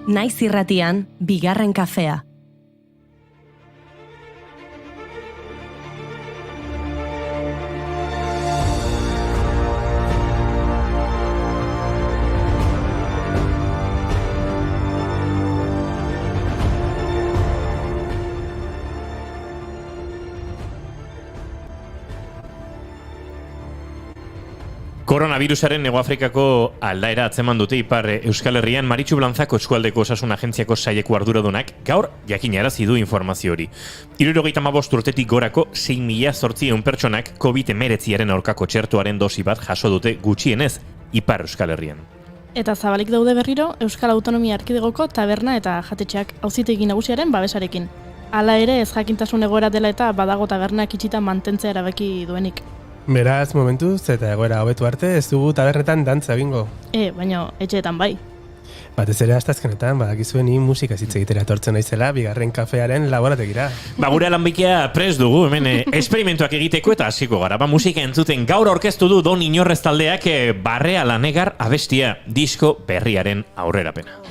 Naiz irratian, bigarren kafea. Koronavirusaren Hegoafrikako aldaera atzeman dute Ipar Euskal Herrian. Maritxu Blanzako Eskualdeko Osasun Agentziako saileko arduradunak gaur jakinarazi du informazio hori. 75 urtetik gorako 6.800 pertsonak COVID-19 aurkako txertoaren dosi bat jaso dute gutxienez Ipar Euskal Herrian. Eta zabalik daude berriro Euskal Autonomia Erkidegoko taberna eta jatetxeak auzitegi nagusiaren babesarekin. Hala ere ez jakintasun egoera dela eta badago tabernak itxita mantentzea erabaki duenik. Beraz, momentuz eta egoera hobetu arte ez dugu tabernetan dantza bingo. Baina etxeetan bai. Batez ere astazkenetan, badakizuen ni musika hitz egitera etortzen naizela bigarren kafearen laborategira. Gure lanbikea prest dugu, hemen esperimentuak egiteko eta hasiko gara. Musika entzuten gaur aurkeztu du Don Inorrez taldeak Barrea Lanegar abestia disko berriaren aurrerapena.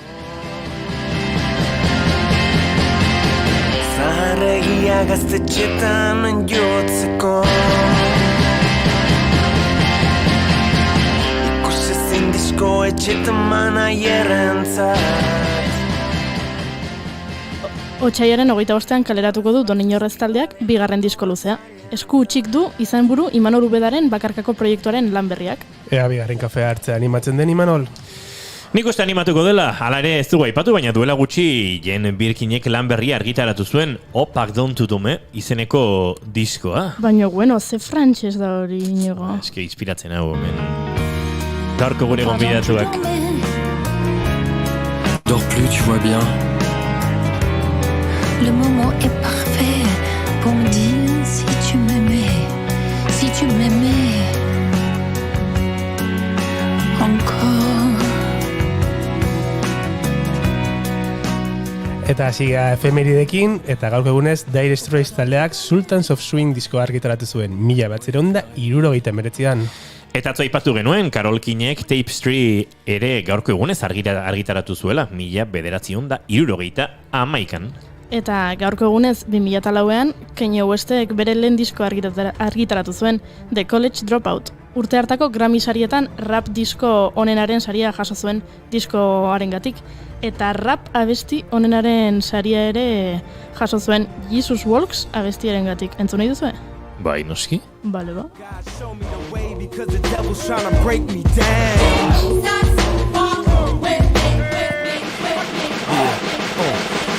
Zaharregia gaztetxetan jotzeko disko etxetan manaierrentzat. Otsaiaren 25ean kaleratuko du Don Inorrez taldeak bigarren disko luzea. Esku utxik du izenburu Imanol Ubedaren bakarkako proiektuaren lan berriak. Ea bigarren kafea hartzea animatzen den Imanol? Nik uste animatuko dela, hala ere ez dugu aipatu, baina duela gutxi Jen Birkinek lan berria argitaratu zuen O Pardon to Dome izeneko diskoa. Baina, bueno, ze frantxez da hori inigo. Eske inspiratzen hau, men. Gaurko gure gonbidatuak. Dors plus, tu vois bien. Le moment est parfait pour me dire si tu m'aimais, si tu m'aimais encore. Eta hasiga efemeridekin, eta gaurko egunez Dire Straits taldeak Sultans of Swing diskoa argitaratu zuen 1979an. Eta atzo aipatu genuen, Karol Kinek Tapestry ere gaurko egunez argitaratu zuela 1971an. Eta gaurko egunez 2004an Kanye Westek bere lehen disko argitaratu zuen The College Dropout. Urte hartako Grammy sarietan rap disko onenaren saria jaso zuen diskoarengatik. Eta rap abesti onenaren saria ere jaso zuen Jesus Walks abestiarengatik. Entzun nahi duzue? Bai, noski. Bale, ba.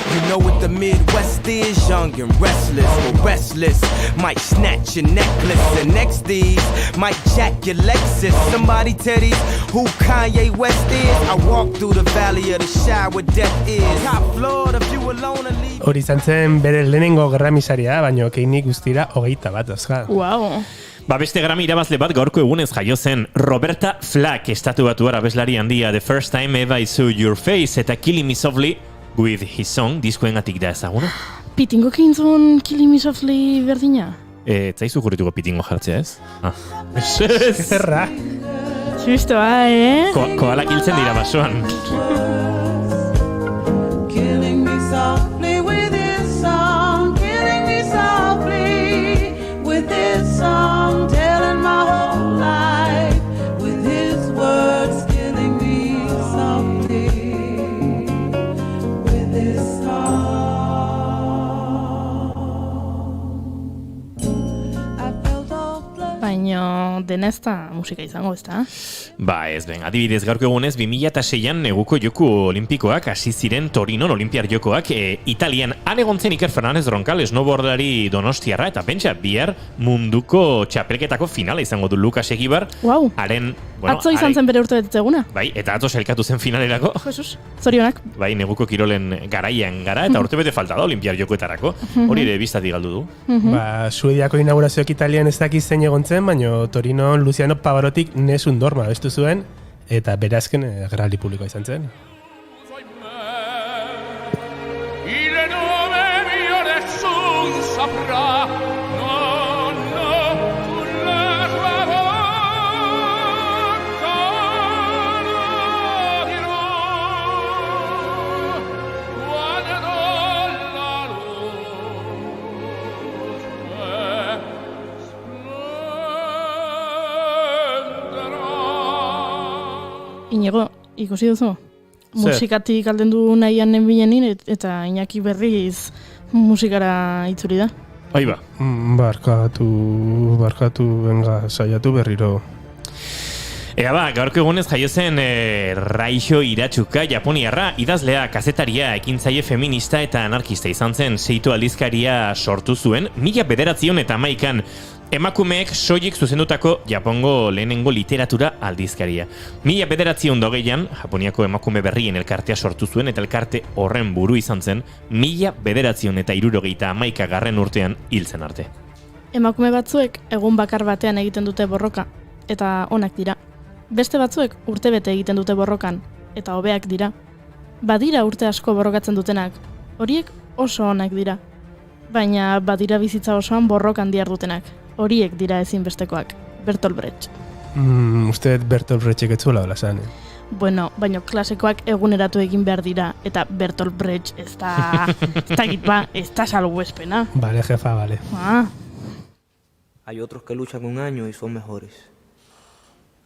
You know what the Midwest is, young and restless. But restless might snatch your necklace, and next these might jack your Lexus. Somebody tell these who Kanye West is. I walk through the valley of the shadow where death is. Top floor, if you alone and leave. Hori izan zen bere lehenengo Grammy saria, baina keinik guztira 21 dauzka. Wow. Beste Grammy irabazle bat gaurko egunez jaio zen Roberta Flack, estatuatuar abeslari handia The First Time Ever I Saw Your Face eta Killing Me Softly with His Song diskoengatik da ezaguna. Pitingo kintzun Killing Me Softly berdina? Zaizu jurrituko pitingo jartzea ez? Zerra. Txistoa, Koalak hiltzen dira basoan. Killing me softly with his song, killing me softly with his song, telling my whole life with his words, killing me softly with his song. I felt all blood. Baina denezta musika izango, ezta? Ba ez ben, adibidez gaurko egunez 2006an neguko joku olimpikoak hasi ziren Torinon olimpiar jokoak Italian. Han egon zen Iker Fernandez Roncal snowboardari donostiarra eta pentsa bihar munduko txapelketako finala izango du Lukas Egibar. Wow. Haren, Atzo izan zen bere urte betetzeguna. Bai, eta atzo sailkatu zen finalerako. Jesus, zorionak. Bai, neguko kirolen garaian gara eta urte bete falta da olimpiar jokoetarako. Hori ere biztatik galdu du. Ba, Suediako inaugurazioak Italian ez dakiz zein egon zen, baina Torinon Luciano Pavarotik Nessun Dorma bestu zuen, eta berazken agerraldi publikoa izan zen. Il nome mio nessun saprà, no, tu la tua bocca lo dirò. Inigo, ikusi duzu? Musikatik aldendu nahian nenbilenin eta Iñaki berriz musikara itzuri da. Aiba. Barkatu, venga, saiatu berriro. Ea ba, gaurko egunez jaio zen Raixo Iratsuka, japoniarra, idazlea, kazetaria, ekintzaile feminista eta anarkista izan zen, Seito aldizkaria sortu zuen, 1911 emakumeek soilik zuzendutako Japongo lehenengo literatura aldizkaria. 1920an, Japoniako emakume berrien elkartea sortu zuen eta elkarte horren buru izan zen, 1971 urtean hil zen arte. Emakume batzuek egun bakar batean egiten dute borroka, eta onak dira. Beste batzuek urtebete egiten dute borrokan, eta hobeak dira. Badira urte asko borrokatzen dutenak, horiek oso onak dira. Baina badira bizitza osoan borrokan diardutenak, horiek dira ezinbestekoak. Bertolt Brecht. Uste Bertolt Brechtek etzuela hola zan, Bueno, baina klasekoak eguneratu egin behar dira, eta Bertolt Brecht ez da salbuespena. Vale, jefa, vale. Hay otros que luchan un año y son mejores.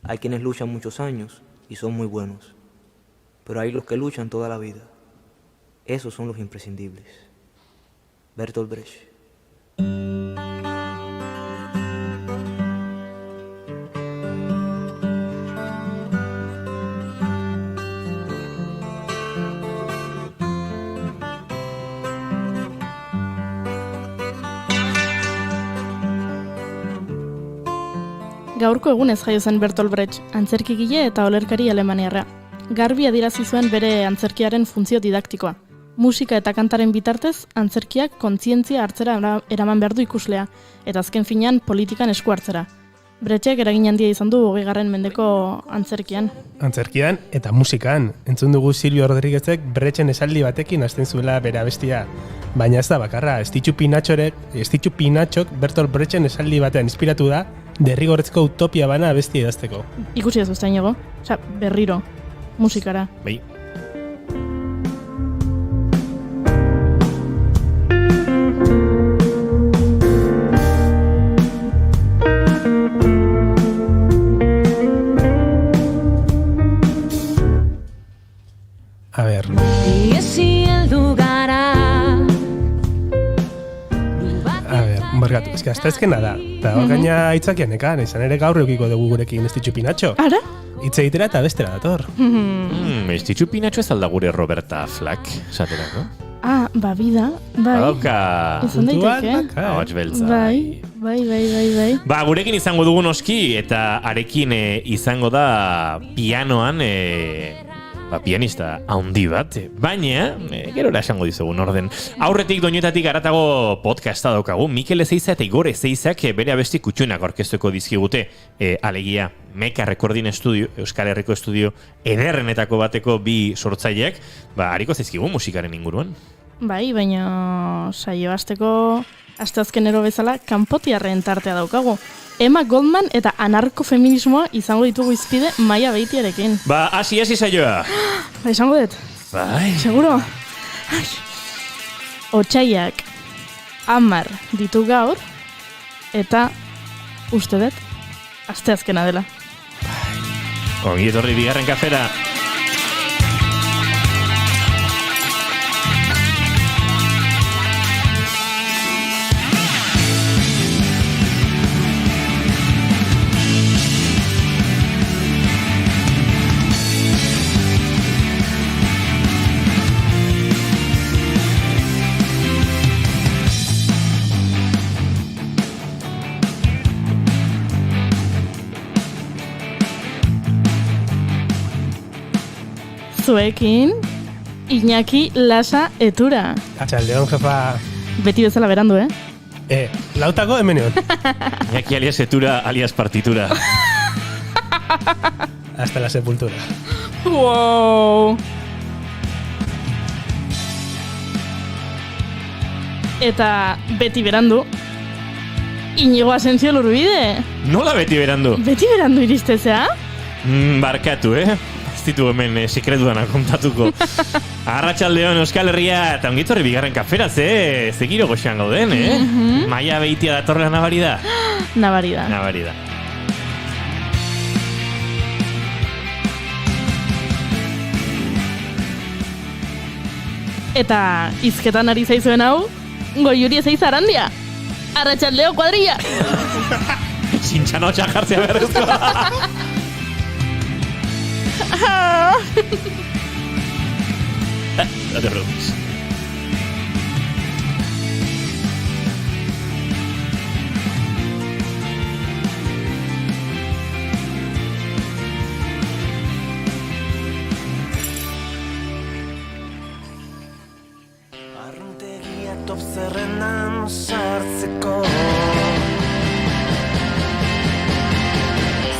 Hay quienes luchan muchos años y son muy buenos. Pero hay los que luchan toda la vida. Esos son los imprescindibles. Bertolt Brecht. Gaurko egunez jaio zen Bertolt Brecht, antzerkigile eta olerkari alemaniarra. Garbi adierazi zuen bere antzerkiaren funtzio didaktikoa. Musika eta kantaren bitartez, antzerkiak kontzientzia hartzera eraman behar du ikuslea, eta azken finean politikan esku hartzera. Brechtek eragin handia izan du 20. mendeko antzerkian. Antzerkian eta musikan. Entzun dugu Silvio Rodríguezek Brechten esaldi batekin hasten zuela bere abestia. Baina ez da bakarra, Estitxu Pinatxok Bertolt Brechten esaldi batean inspiratu da, derrigorrezko utopia bana abestia idazteko. Ikusi ez Inigo, berriro, musikara. Bai. A ver. Barkatu, eske asteazkena da. Eta hor gaina aitzakianekan, izan ere gaur eukiko dugu gurekin Estitxu Pinatxo. Ara? Hitz egitera eta bestera dator. Estitxu Pinatxo ez alda gure Roberta Flack, esaterako. Bida, bai. Badauka. Izan daiteke. Ahots beltza. Bai. Gurekin izango dugu noski, eta arekin izango da pianoan, pianista handi bat, baina, gerora esango dizugun orden. Aurretik doinetatik haratago podcasta daukagu, Mikel Ezeiza eta Igor Ezeizak bere abesti kutxunak orkestuko dizkigute, alegia Meka Recording Studio, Euskal Herriko estudio ederrenetako bateko bi sortzaileak, hariko zaizkigu musikaren inguruan. Bai, baina saio hasteko asteazkenero bezala kanpotiarren tartea daukagu. Emma Goldman eta anarkofeminismoa izango ditugu izpide Maia Beitiarekin. Hasi saioa. Izango dut. Bai. Seguro? Otsaiak 10 ditu gaur, eta uste dut asteazkena dela. Ongi etorri bigarren kafera. Zuekin, Iñaki Lasa Etura. Atxaldeon, jefa. Beti bezala berandu, Lautako hemeneon. Iñaki alias Etura, alias partitura. Hasta la sepultura. Wow! Eta beti berandu, Inigo Asensio Lurbide. Nola beti berandu? Beti berandu iristezea? Barkatu, Ez ditu hemen sekretuana kontatuko. Arratsaldeon Euskal Herria, eta ongitorri bigarren kafera, ze giro goxean gauden, Maia Beitia datorrela nabari da? Nabari da. Eta izketan ari zaizuen hau, Goiuri ezeiz Arandia. Arratxaldeo kuadrilla. Sintxano txajartzea berrezko. No te preocupes. Arruntegia top zerrendan sartzeko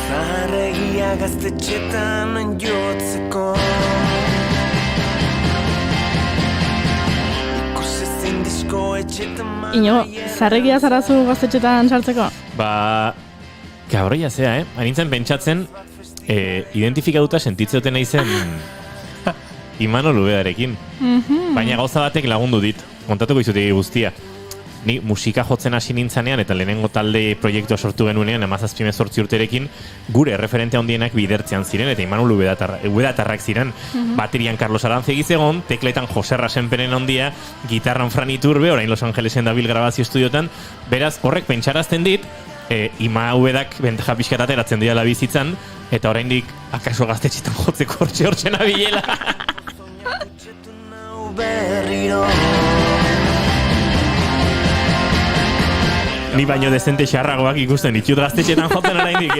Zaharregia gaztetxetan jotzeko Ikusezin disko etxetan Ino, zarregia zarazu gaztetxetan sartzeko? Ba, kabroia zea, Anintzen pentsatzen, identifikatuta sentitzeoten naizen Imanol Ubedarekin. Baina gauza batek lagundu dit, kontatuko izutegi guztia. Ni musika jotzen hasi nintzanean eta lehenengo talde proiektua sortu genuenean 17-18 urterekin gure referente handienak bidertzean ziren eta Imanol Ubedatarrak ziren. Baterian Carlos Arantzegi zegon, tekletan Jose Rasenperen handia, gitarran Fran Iturbe, orain Los Angelesen dabil grabazio estudiotan, beraz horrek pentsarazten dit, Ima Ubedak bentaja pixkat ateratzen dira bizitzan, eta oraindik akaso gaztetxetan jotzeko hortxe nabilela. Ni baino dezente xarragoak ikusten ditut gaztetxetan jotzen oraindik.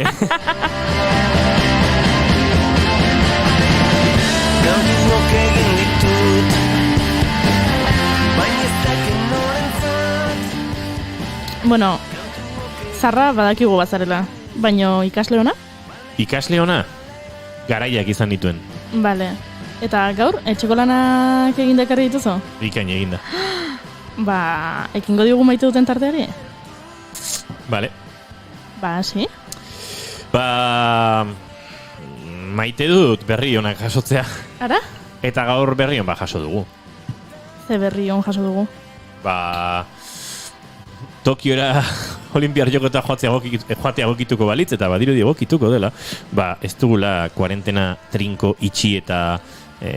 Bueno, zarra badakigu bazarela, baino ikasle ona? Ikasle ona, garaiak izan dituen. Bale, eta gaur, etxeko lanak egin dakarri dituzu? Bikain eginda. Ba, ekingo diogu maite duten tarteari? Bale. Ba, si? Ba, maite dut berri onak jasotzea. Ara? Eta gaur berri on jaso dugu. Ze berri on jaso dugu? Ba, Tokiora Olimpiar Jokota joatea egokituko balitz, eta badirudi egokituko dela. Ba, ez dugula kuarentena trinko itxi eta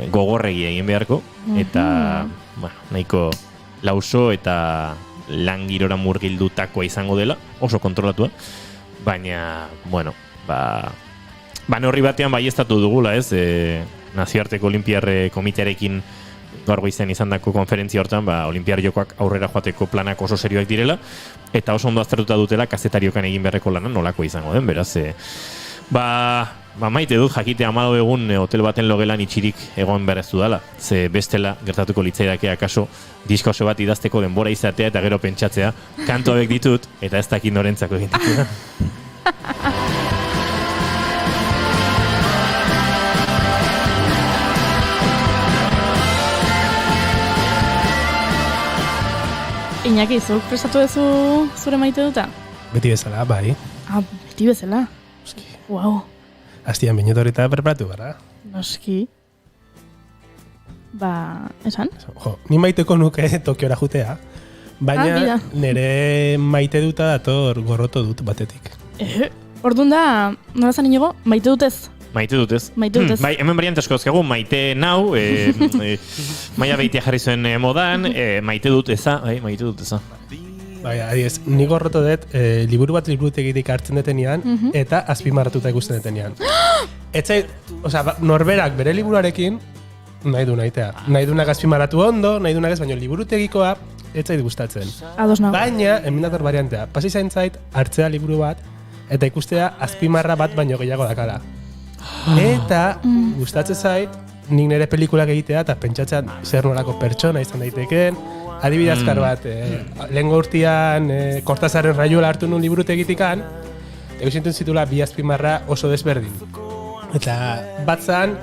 gogorregi egin beharko. Eta, nahiko lauso eta lan girora murgildutakoa izango dela, oso kontrolatua. Baina, bueno, ba neurri batean baieztatu dugula, ez? Nazioarteko Olimpiar komitearekin gaur goizen izandako konferentzia hortan, Olimpiar Jokoak aurrera joateko planak oso serioak direla, eta oso ondo aztertuta dutela kazetariokan egin beharreko lana nolako izango den, beraz, maite dut jakitea 14 egun hotel baten logelan itxirik egon berez dudala, ze bestela gertatuko litzaidake akaso disko oso bat idazteko denbora izatea eta gero pentsatzea, kantu hauek ditut, eta ez dakit norentzako egin ditut. Iñaki, zuk prestatu duzu zure maite duta? Beti bezala, bai. Ah, beti bezala? Noski. Wow. Astian bineto horita preparatu gara. Noski. Ba, esan? Jo, ni maiteko nuke Tokiora jutea, baina nire maite duta dator gorroto dut batetik. Orduan da, nola zan inigo, maite dutez? Maite dutez. Maite dutez. Bai, hemen bariante asko dazkagu, maite nau, maia beitia jarri zuen modan, maite dut eza, maite dut eza. Bai, adiez, ni gorroto dut, liburu bat liburutegitik hartzen detenean, eta azpimarratuta ikusten detenean. Etzai, norberak bere liburuarekin, nahi du nahitea. Nahi dunak azpimarratu ondo, nahi dunak ez, baina liburutegikoa etzait gustatzen. Ados nago. Baina, hemendator variantea, pasi zain zait, hartzea liburu bat, eta ikustea azpimarra bat baino gehiago dakala. Eta gustatzen zait, nik nire pelikulak egitea eta pentsatzean zer nolako pertsona izan daitekeen. Adibidazkar bat, lehengo urtean Kortazarren Rayuela hartu nun liburutegitikan, eusintun zitula bi azpimarra oso desberdin. Eta batzan,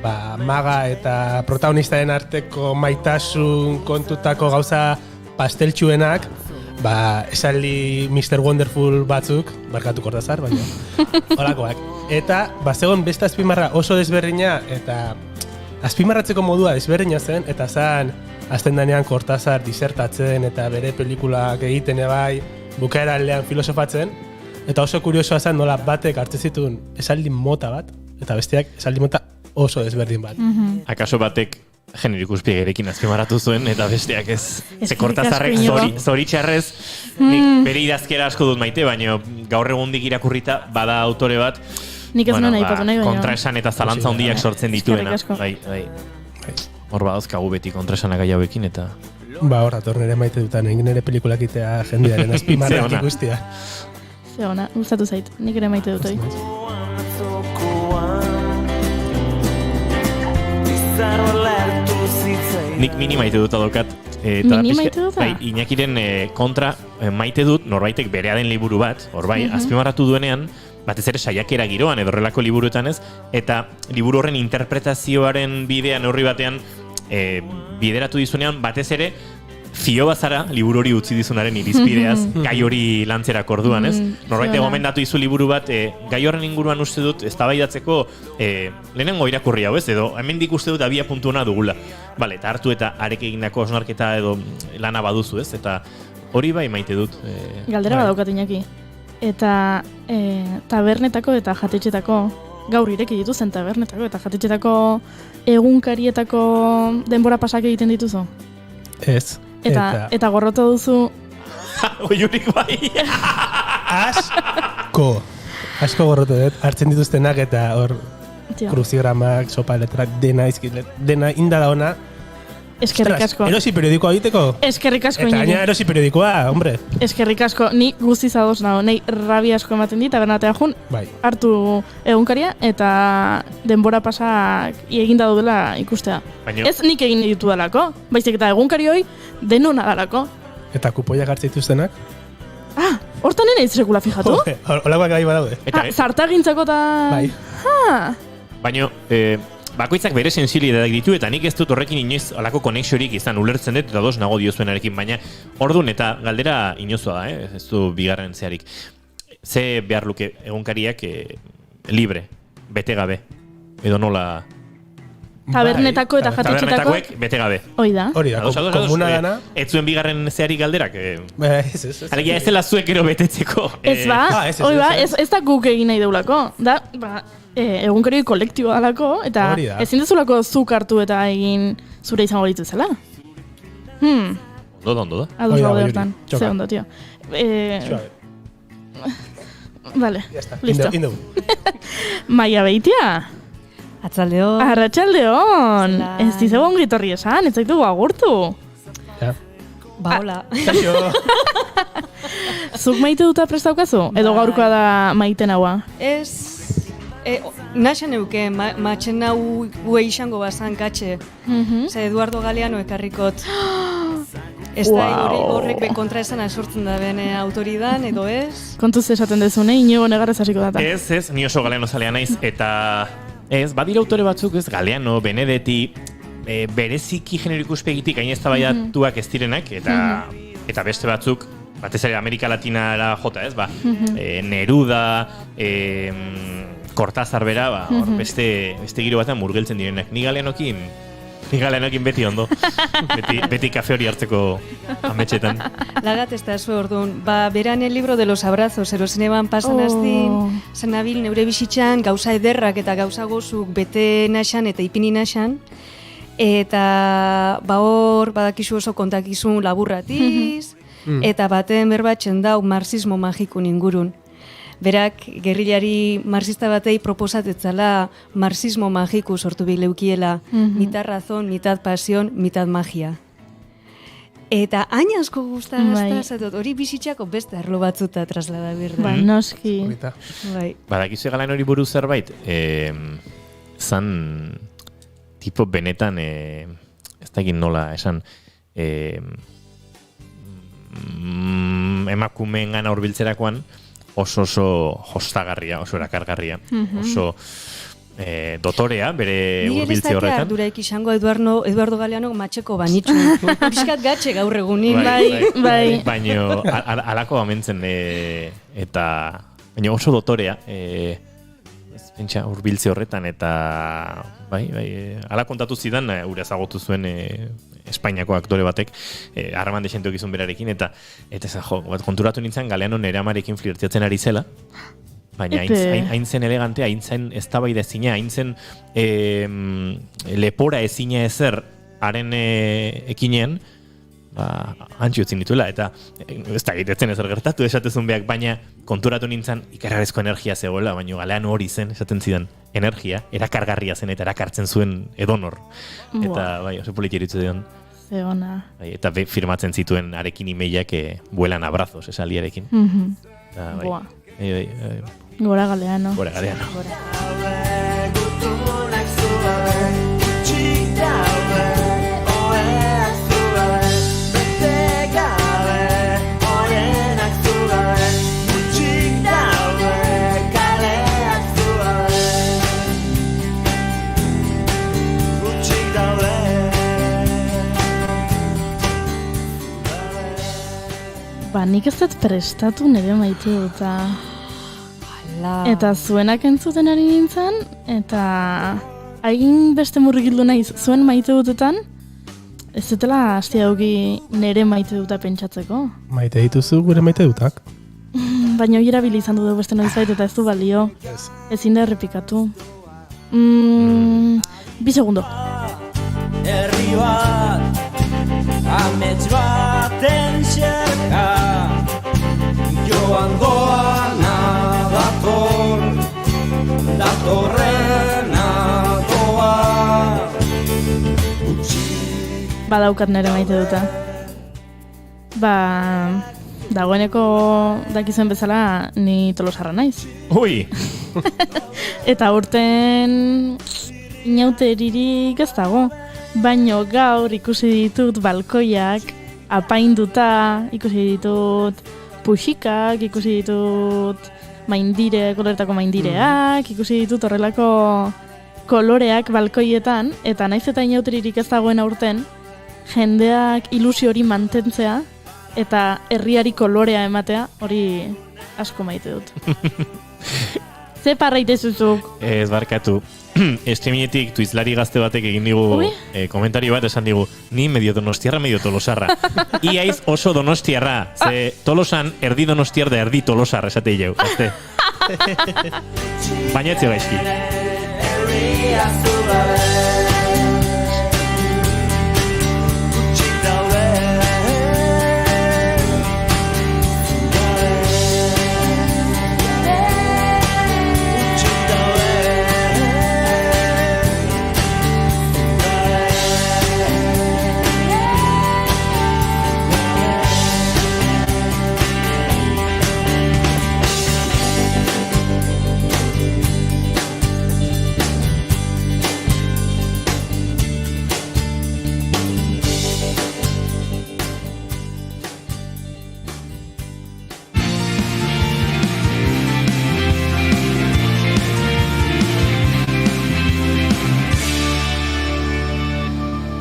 maga eta protagonistaren arteko maitasun kontutako gauza pasteltsuenak, esaldi Mr. Wonderful batzuk, barkatu Kortazar, baina holakoak. Eta zegoen beste azpimarra oso desberdina, eta azpimarratzeko modua desberdina zen, eta zan azten danean Kortazar disertatzen eta bere pelikulak egiten ebai, bukaera aldean filosofatzen, eta oso kuriosoa zen nola batek hartzen zituen esaldi mota bat, eta besteak esaldi mota oso desberdin bat. Akaso batek Genero ikuspegiarekin azpimarratu zuen, eta besteak ez. Ze Kortazarrek Iñigo. zoritxarrez, nik bere idazkera asko dut maite, baina gaur egundik irakurrita bada autore bat, Nik ez nuen aipatu nahi, baina. kontraesan eta zalantza handiak sortzen dituena. Eskerrik asko. Bai. Hor badauzkagu beti kontraesanak gai hauekin, eta... Ba, hor, ator nire maite dutan, egin nire pelikulak itea jendearen azpimarrak Ze ona. ikustia. Ze ona, gustatu zait, nik ere maite dut hori. Nik mini maite dut adokat. Mini maite duta? Bai, Iñakiren kontra maite dut norbaitek berea den liburu bat, hor bai, azpimarratu duenean, batez ere saiakera giroan edo horrelako liburuetan ez, eta liburu horren interpretazioaren bidean horri batean bideratu dizunean, batez ere fio bazara liburu hori utzi dizunaren irizpideaz, gai hori lantzerak orduan, ez? Norbait gomendatu dizu liburu bat, gai horren inguruan uste dut eztabaidatzeko lehenengo irakurri hau, ez? Edo hemendik uste dut abia puntu ona dugula. Bale, eta hartu eta arek egindako osnarketa edo lana baduzu, ez? Eta hori bai maite dut. Galdera badaukat Iñaki. Eta tabernetako eta jatetxetako, gaur ireki dituzen tabernetako eta jatetxetako egunkarietako denbora pasak egiten dituzu? Ez. Eta gorroto duzu... Oiurik bai! Asko gorroto dut, hartzen dituztenak eta hor kruzigramak, sopa letrak, dena indala ona. Eskerrik asko. Erosi periodikoa egiteko? Eskerrik asko, Eta Iñaki. gaina erosi periodikoa, hombre. Eskerrik asko, ni guztiz ados nago, nei rabia asko ematen dit, tabernatea jun, Bai. hartu egunkaria eta denbora pasak eginda daudela ikustea. Baina- Ez nik egin ditu dalako, baizik eta egunkari hoi denona dalako. Eta kupoiak hartzen dituztenak? Hortan ere ez sekula fijatu? Olakoak gai badaude. Zartagintzako eta... Bai. Baina, bakoitzak bere sensibilitateak ditu, eta nik ez dut horrekin inoiz alako konexiorik izan ulertzen dut, eta dos nago diozuenarekin, baina ordun eta galdera inozoa da, ez du bigarren zeharik. Ze behar luke egunkariak libre, bete gabe, edo nola... Tabernetako eta jatetxetako... Tabernetakoek bete gabe. Hoi da. Hori da, komuna dana. Ez zuen bigarren zeharik galderak. Ez. Alegia ez dela zuek ero betetzeko. Ez ba, hoi ba, ez da guk egin nahi deulako. Da, egunkari kolektiboa dalako, eta ezin dezulako zuk hartu eta egin zure izango dituzela. Ondo da. Ados gaude hortan. Ze ondo, tio. Vale, listo. Maia Beitia. Atzaldeon. Arratxaldeon. Ez dize gongi torri esan, ez zaitu agurtu. Ba, hola. Zuk maite duta prestaukazu? Edo gaurkoa da maiten haua? Ez, naxan euke, matxen hau izango bazan katxe. Ze Eduardo Galeano ekarrikot. Ez da horrek be kontraesana sortzen da bene autoridan, edo ez? Kontuz esaten dezune, Iñigo negarrez hasiko data. Ez, ni oso Galeano zalea naiz, eta ez, badira autore batzuk, ez, Galeano, Benedetti, bereziki genero ikuspegitik hain eztabaidatuak ez direnak, eta beste batzuk, batez ere Amerika Latinara jota, ez, Neruda, Cortázar bera, hor beste giro batean murgeltzen direnak. Ni Galeanokin beti ondo. beti kafe hori hartzeko ametxetan. Lagat ez da zue orduan. Beran el libro de los abrazos, erozineban pasan aztin, zanabil neure bizitzan, gauza ederrak eta gauza gozuk bete naxan eta ipini naxan. Eta hor badakizu oso kontakizun laburratiz, eta baten berbatzen dau marxismo magikun ingurun. Berak, gerrilari marxista batei proposatetzala marxismo magiku sortu bileukiela, mitad razón, mitad pasión, mitad magia. Eta hain asko guztazta, hori bizitzako beste arlo batzuta traslada berda. Ba, noski. Badakizu Galeano hori buruz zerbait, zan tipo benetan, ez da egin nola esan, emakumeen gana hurbiltzerakoan, oso jostagarria, oso erakargarria, oso dotorea, bere hurbiltze horretan. Nire ez dakia arduraik izango Eduardo Galeano matxeko banitxu. Piskat gatxe gaur egunin. Bai. Baina alako amentzen, eta baina oso dotorea, pentsa hurbiltze horretan, eta ala kontatu zidan, ura ezagutu zuen Espainiako aktore batek, harreman desenteok izun berarekin, eta konturatu nintzen Galeano nere amarekin flirteatzen ari zela, baina hain zen elegantea, hain zen eztabaida ezina, hain zen lepora ezina ezer haren ekinean, antxi utzin dituela, eta ez da egitetzen ezer gertatu esatezun behak, baina konturatu nintzen ikarrarezko energia zegoela, baina galean hori zen, esaten zidan, energia, erakargarria zen eta erakartzen zuen edonor. Eta bai, oso polit iritzu dion. Zeona. Bai, eta firmatzen zituen arekin imeiak vuelan abrazos, esaliarekin. Boa. Gora galeano. Gora galeano. Nik ez dut prestatu nire maite duta. Eta zuenak entzuten ari nintzen, eta hain beste murgildu naiz zuen maite dutetan, ez dutela hasti dauki nire maite duta pentsatzeko. Maite dituzu gure maite dutak? Baina hori erabili izan du beste noizbait eta ez du balio. Ezin da errepikatu. 2 segundo. Herri bat, amets baten xerka, joan doana datorrena doa. Badaukat nire maite duta. Dagoeneko dakizuen bezala ni Tolosarra naiz. Ui! Eta urten inauteririk ez dago. Baino gaur ikusi ditut balkoiak apainduta, ikusi ditut puxikak, ikusi ditut koloretako maindireak, ikusi ditut horrelako koloreak balkoietan, eta naiz eta inauteririk ez dagoen aurten, jendeak ilusio hori mantentzea, eta herriari kolorea ematea, hori asko maite dut. Ze parraite zuzuk? Ez barkatu. Streamingetik tuizlari gazte batek egin digu komentario bat, esan digu, ni medio donostiarra, medio tolosarra. Iaiz oso donostiarra, ze Tolosan erdi donostiar da erdi tolosarra esate jau. Baina ez gaizki.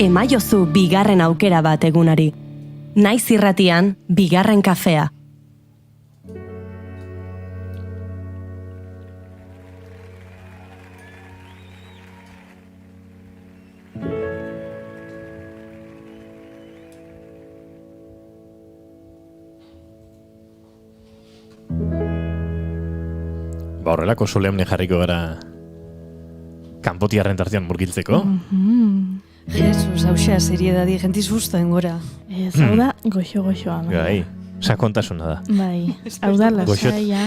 Emaiozu bigarren aukera bat egunari. Naiz irratian, bigarren kafea. Horrelako solemne jarriko gara kanpotiarren tartean murgiltzeko. Jesus, hausea seriedadi gentiz guztuen gora. Ez, hau da, goxo-goxoa. Gai, sakontasuna da. Bai, hau da, lasaia.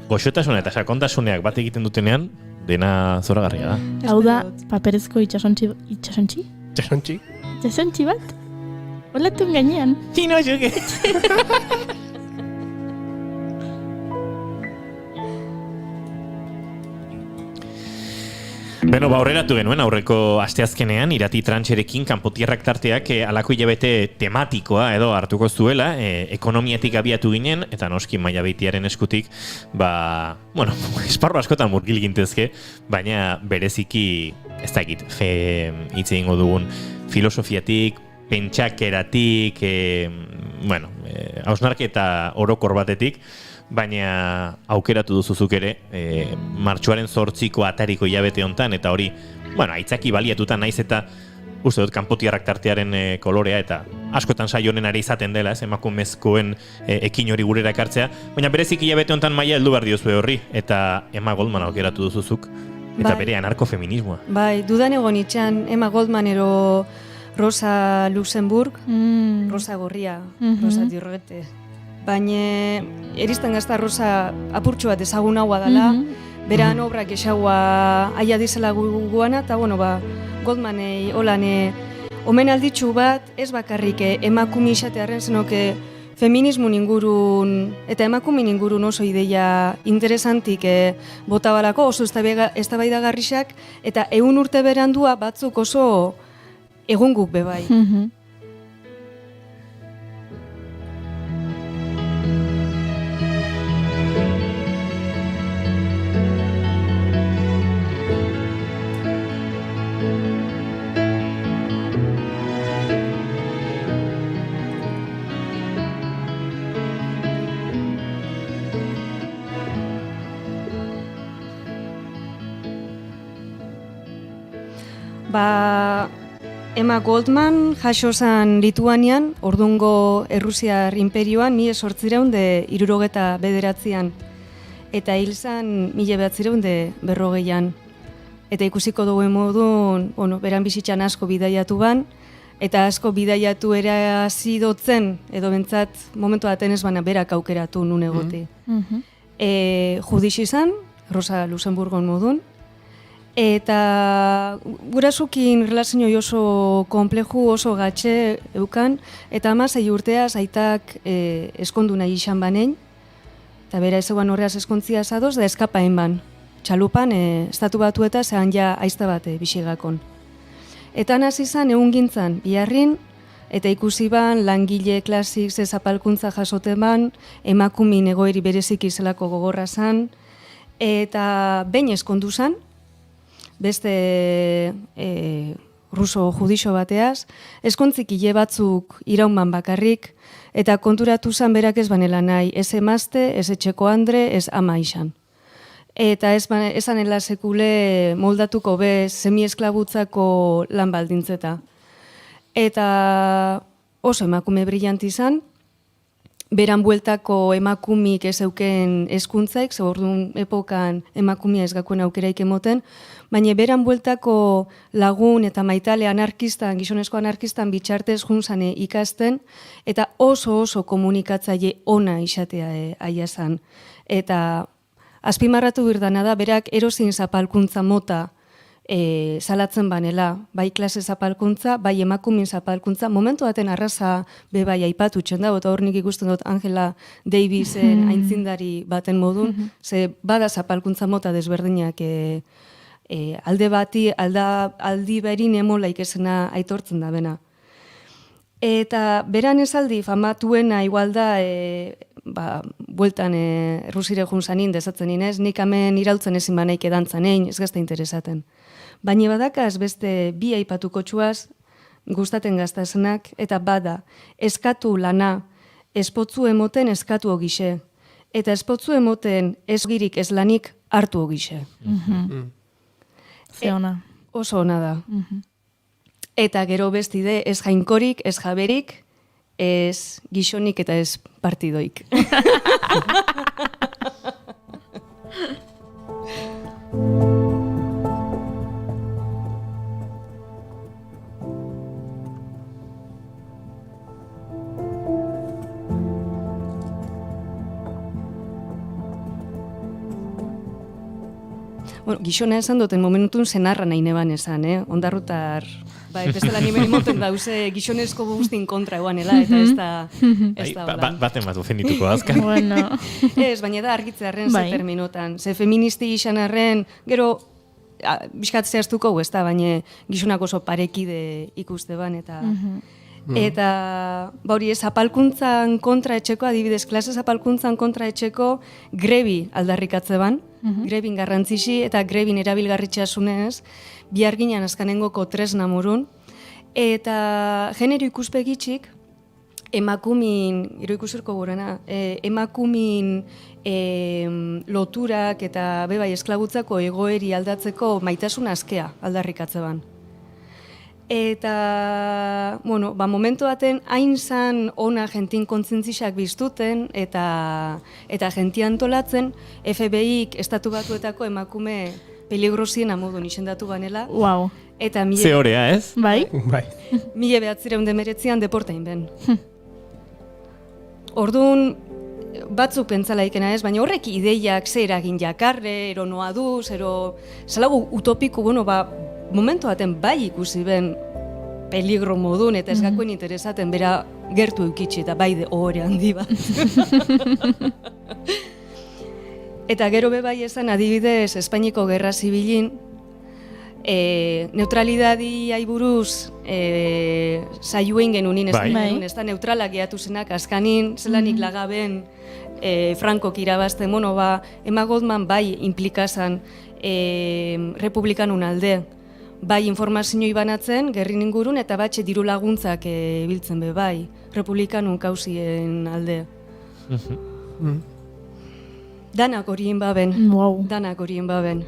Goxotasuna eta sakontasuneak bat egiten dutenean, dena zoragarria da. Hau da, paperezko itxasontxi? Itxasontxi? Itxasontxi bat? Olatun gainean. Txino, xuke! Beno, aurreratu genuen aurreko asteazkenean irati trantxerekin kanpotierrak tarteak alako hilabete tematikoa edo hartuko zuela, ekonomiatik abiatu ginen, eta noski maila beitiaren eskutik, esparro askotan murgil gintezke, baina bereziki, ez dakit, hitz egingo dugun filosofiatik, pentsakeratik, hausnarketa orokor batetik, baina aukeratu duzuzuk ere martxoaren 8ko atariko hilabete hontan, eta hori, aitzaki baliatuta naiz eta uste dut kanpotiarrak tartearen kolorea, eta askotan saio honen ari izaten dela, emakumezkoen ekin hori gurera ekartzea, baina berezik hilabete hontan maila heldu behar diozue horri, eta Emma Goldman aukeratu duzuzuk, eta bere anarkofeminismoa. Bai, dudan egon itxan Emma Goldman ero Rosa Luxemburg, Rosa Gorria, Rosa Diorrete. Baina erizten gazta Rosa apurtxo bat ezagun haua dela, beran obrak esaua aia dizela guana, eta Goldmanei holan omenalditxu bat, ez bakarrik emakumi izatearen zenoke feminismo ingurun eta emakumin ingurun oso ideia interesantik botabalako, oso eztabaidagarriak eta 100 urte berandua batzuk oso egunguk bebai. Emma Goldman jaso zen Lituanian, ordungo Errusiar imperioan, 1869an, eta hil zen 1940an. Eta ikusiko dugu modun, beran bizitzan asko bidaiatu ban, eta asko bidaiatu erazi dotzen, edo bentsat momentu baten ez bana berak aukeratu nun egoti. Judixi zen, Rosa Luxemburgon modun, eta gurasukin relazio oso kompleju, oso gatxe eukan, eta 16 urteaz aitak eskondu nahi izan banein, eta bera ezeguan horreaz eskontzia zadoz, da eskapain ban. Txalupan, estatu batu eta zehan ja aizta bate bisigakon. Eta nazi izan egun gintzan biharrin, eta ikusi ban langile klasik ze zapalkuntza jasoten ban, emakumin egoeri berezik izelako gogorra zan, eta behin eskondu zan, beste ruso judixo bateaz, eskontzik hile batzuk iraunban bakarrik, eta konturatu zan berak ez banela nahi, ez emazte, ez etxeko andre, ez ama izan. Eta esanela sekule moldatuko be semi-esklabutzako lan baldintzeta. Eta oso emakume brillanti izan, beran bueltako emakumik ez euken eskuntzaik, ze orduan epokan emakumia ez gakuen aukeraik emoten, baina beran bueltako lagun eta maitale anarkistan, gizonezko anarkistan bitxartez junzane ikasten, eta oso komunikatzaile ona izatea aia zan. Eta azpimarratu birdana da, berak erozin zapalkuntza mota salatzen banela, bai klase zapalkuntza, bai emakumin zapalkuntza, momentu baten arraza bebai aipatutzen da, eta hor nik ikusten dut Angela Davisen aintzindari baten modun, ze bada zapalkuntza mota desberdinak alde bati, aldi berin emolaik esena aitortzen da bena. Eta beran esaldi famatuena igual da, bueltan Errusire junzanin desatzen inez, nik hemen irautzen ezin banaik edantzan egin, ez gazta interesaten. Baina badakaz beste bi aipatuko txuaz, gustaten gaztazenak, eta bada, eskatu lana, espotzu emoten eskatu ogixe, eta espotzu emoten esgirik ez lanik hartu ogixe. Ze ona. Oso ona da. Eta gero bestide ez jainkorik, ez jaberik, ez gizonik eta ez partidoik. Bueno, gizona esan duten momentun zenarra nahi neban esan, ondarrutar, bestela nimeri moten dauze gizonezko guztin kontra eguanela, eta ez da holan. Baten bat ofendituko azka. Bueno. Ez, baina da argitzearen ze terminotan. Ze feministi izan arren, gero, bizkat zehaztuko ez da, baina gizonak oso parekide ikuste ban, eta... Eta, hori ez, zapalkuntzan kontra etxeko, adibidez, klase zapalkuntzan kontra etxeko grebi aldarrikatze ban, grebin garrantzisi eta grebin erabilgarritxasunez, biharginan azkanengoko tresna murun, eta genero ikuspegitxik, emakumin, gero ikusurko gurena, emakumin loturak eta bebai esklabutzako egoeri aldatzeko maitasun askea aldarrikatze ban. Eta, momentu baten hain zan ona jentin kontzientzisak biztuten eta jentia antolatzen, FBI-k estatu batuetako emakume peligrosiena modun izendatu banela. Wow. Eta Ze horea, ez? Bai? Bai. 1919 deportain ben. Orduan, batzuk pentsalaikena ez, baina horrek ideiak ze eragin jakarre, ero noa duz, ero salagu utopiku, momentu baten bai ikusi ben peligro modun, eta ez gakoen interesaten bera gertu eukitxe, eta bai de ohore handi bat. Eta gero bai esan adibidez Espainiko Gerra Zibilin, neutralidadi aiburuz saioen genunin, ez da neutralak gehiatu zenak askanin, zelanik lagaben Frankok irabazten, Emma Goldman bai implikazan republikanun alde, bai informazioi banatzen, gerrin ingurun, eta batxe diru laguntzak biltzen be bai, republikanun kausien alde. Danak horien baben. Wow. Danak horien baben.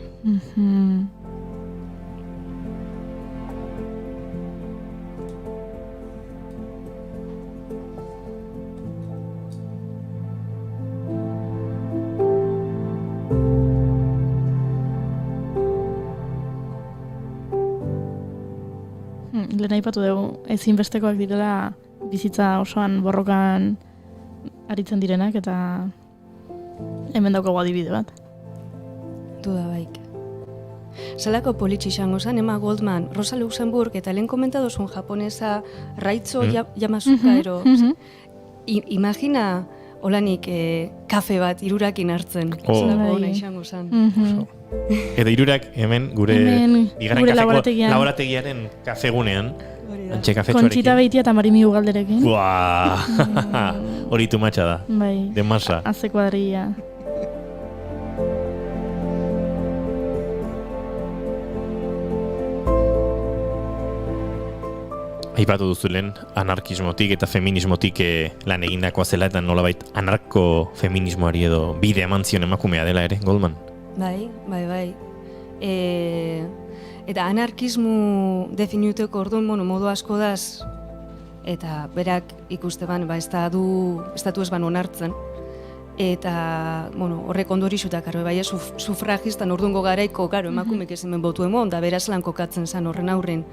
Lehen aipatu dugu, ezinbestekoak direla bizitza osoan borrokan aritzen direnak, eta hemen daukagu adibide bat. Duda baik. Zelako politxi izango zen, Emma Goldman, Rosa Luxemburg, eta lehen komentadozun japonesa Raizo Yamasuka, ero. Imagina, holanik, kafe bat irurakin hartzen. Zelako hona izango zen. Edo irurak hemen gure laborategiaren kafegunean. Antxe kafetxoarekin. Kontxita Beitia eta Marimi Ugalderekin. Hori tumatxa da. Bai. De masa. Haze kuadrilla. Aipatu duzu lehen anarkismotik eta feminismotik lan egindakoa zela, eta nolabait anarko-feminismoari edo bide eman zion emakumea dela ere, Goldman? Bai. Eta anarkismo definiuteko orduan modu asko daz, eta berak ikuste ban, estatu ez ban onartzen. Eta horrek ondorixutak arbe bai, sufragistan orduango garaiko, emakumek ezin botu emon, da beraz lan kokatzen zen horren aurren.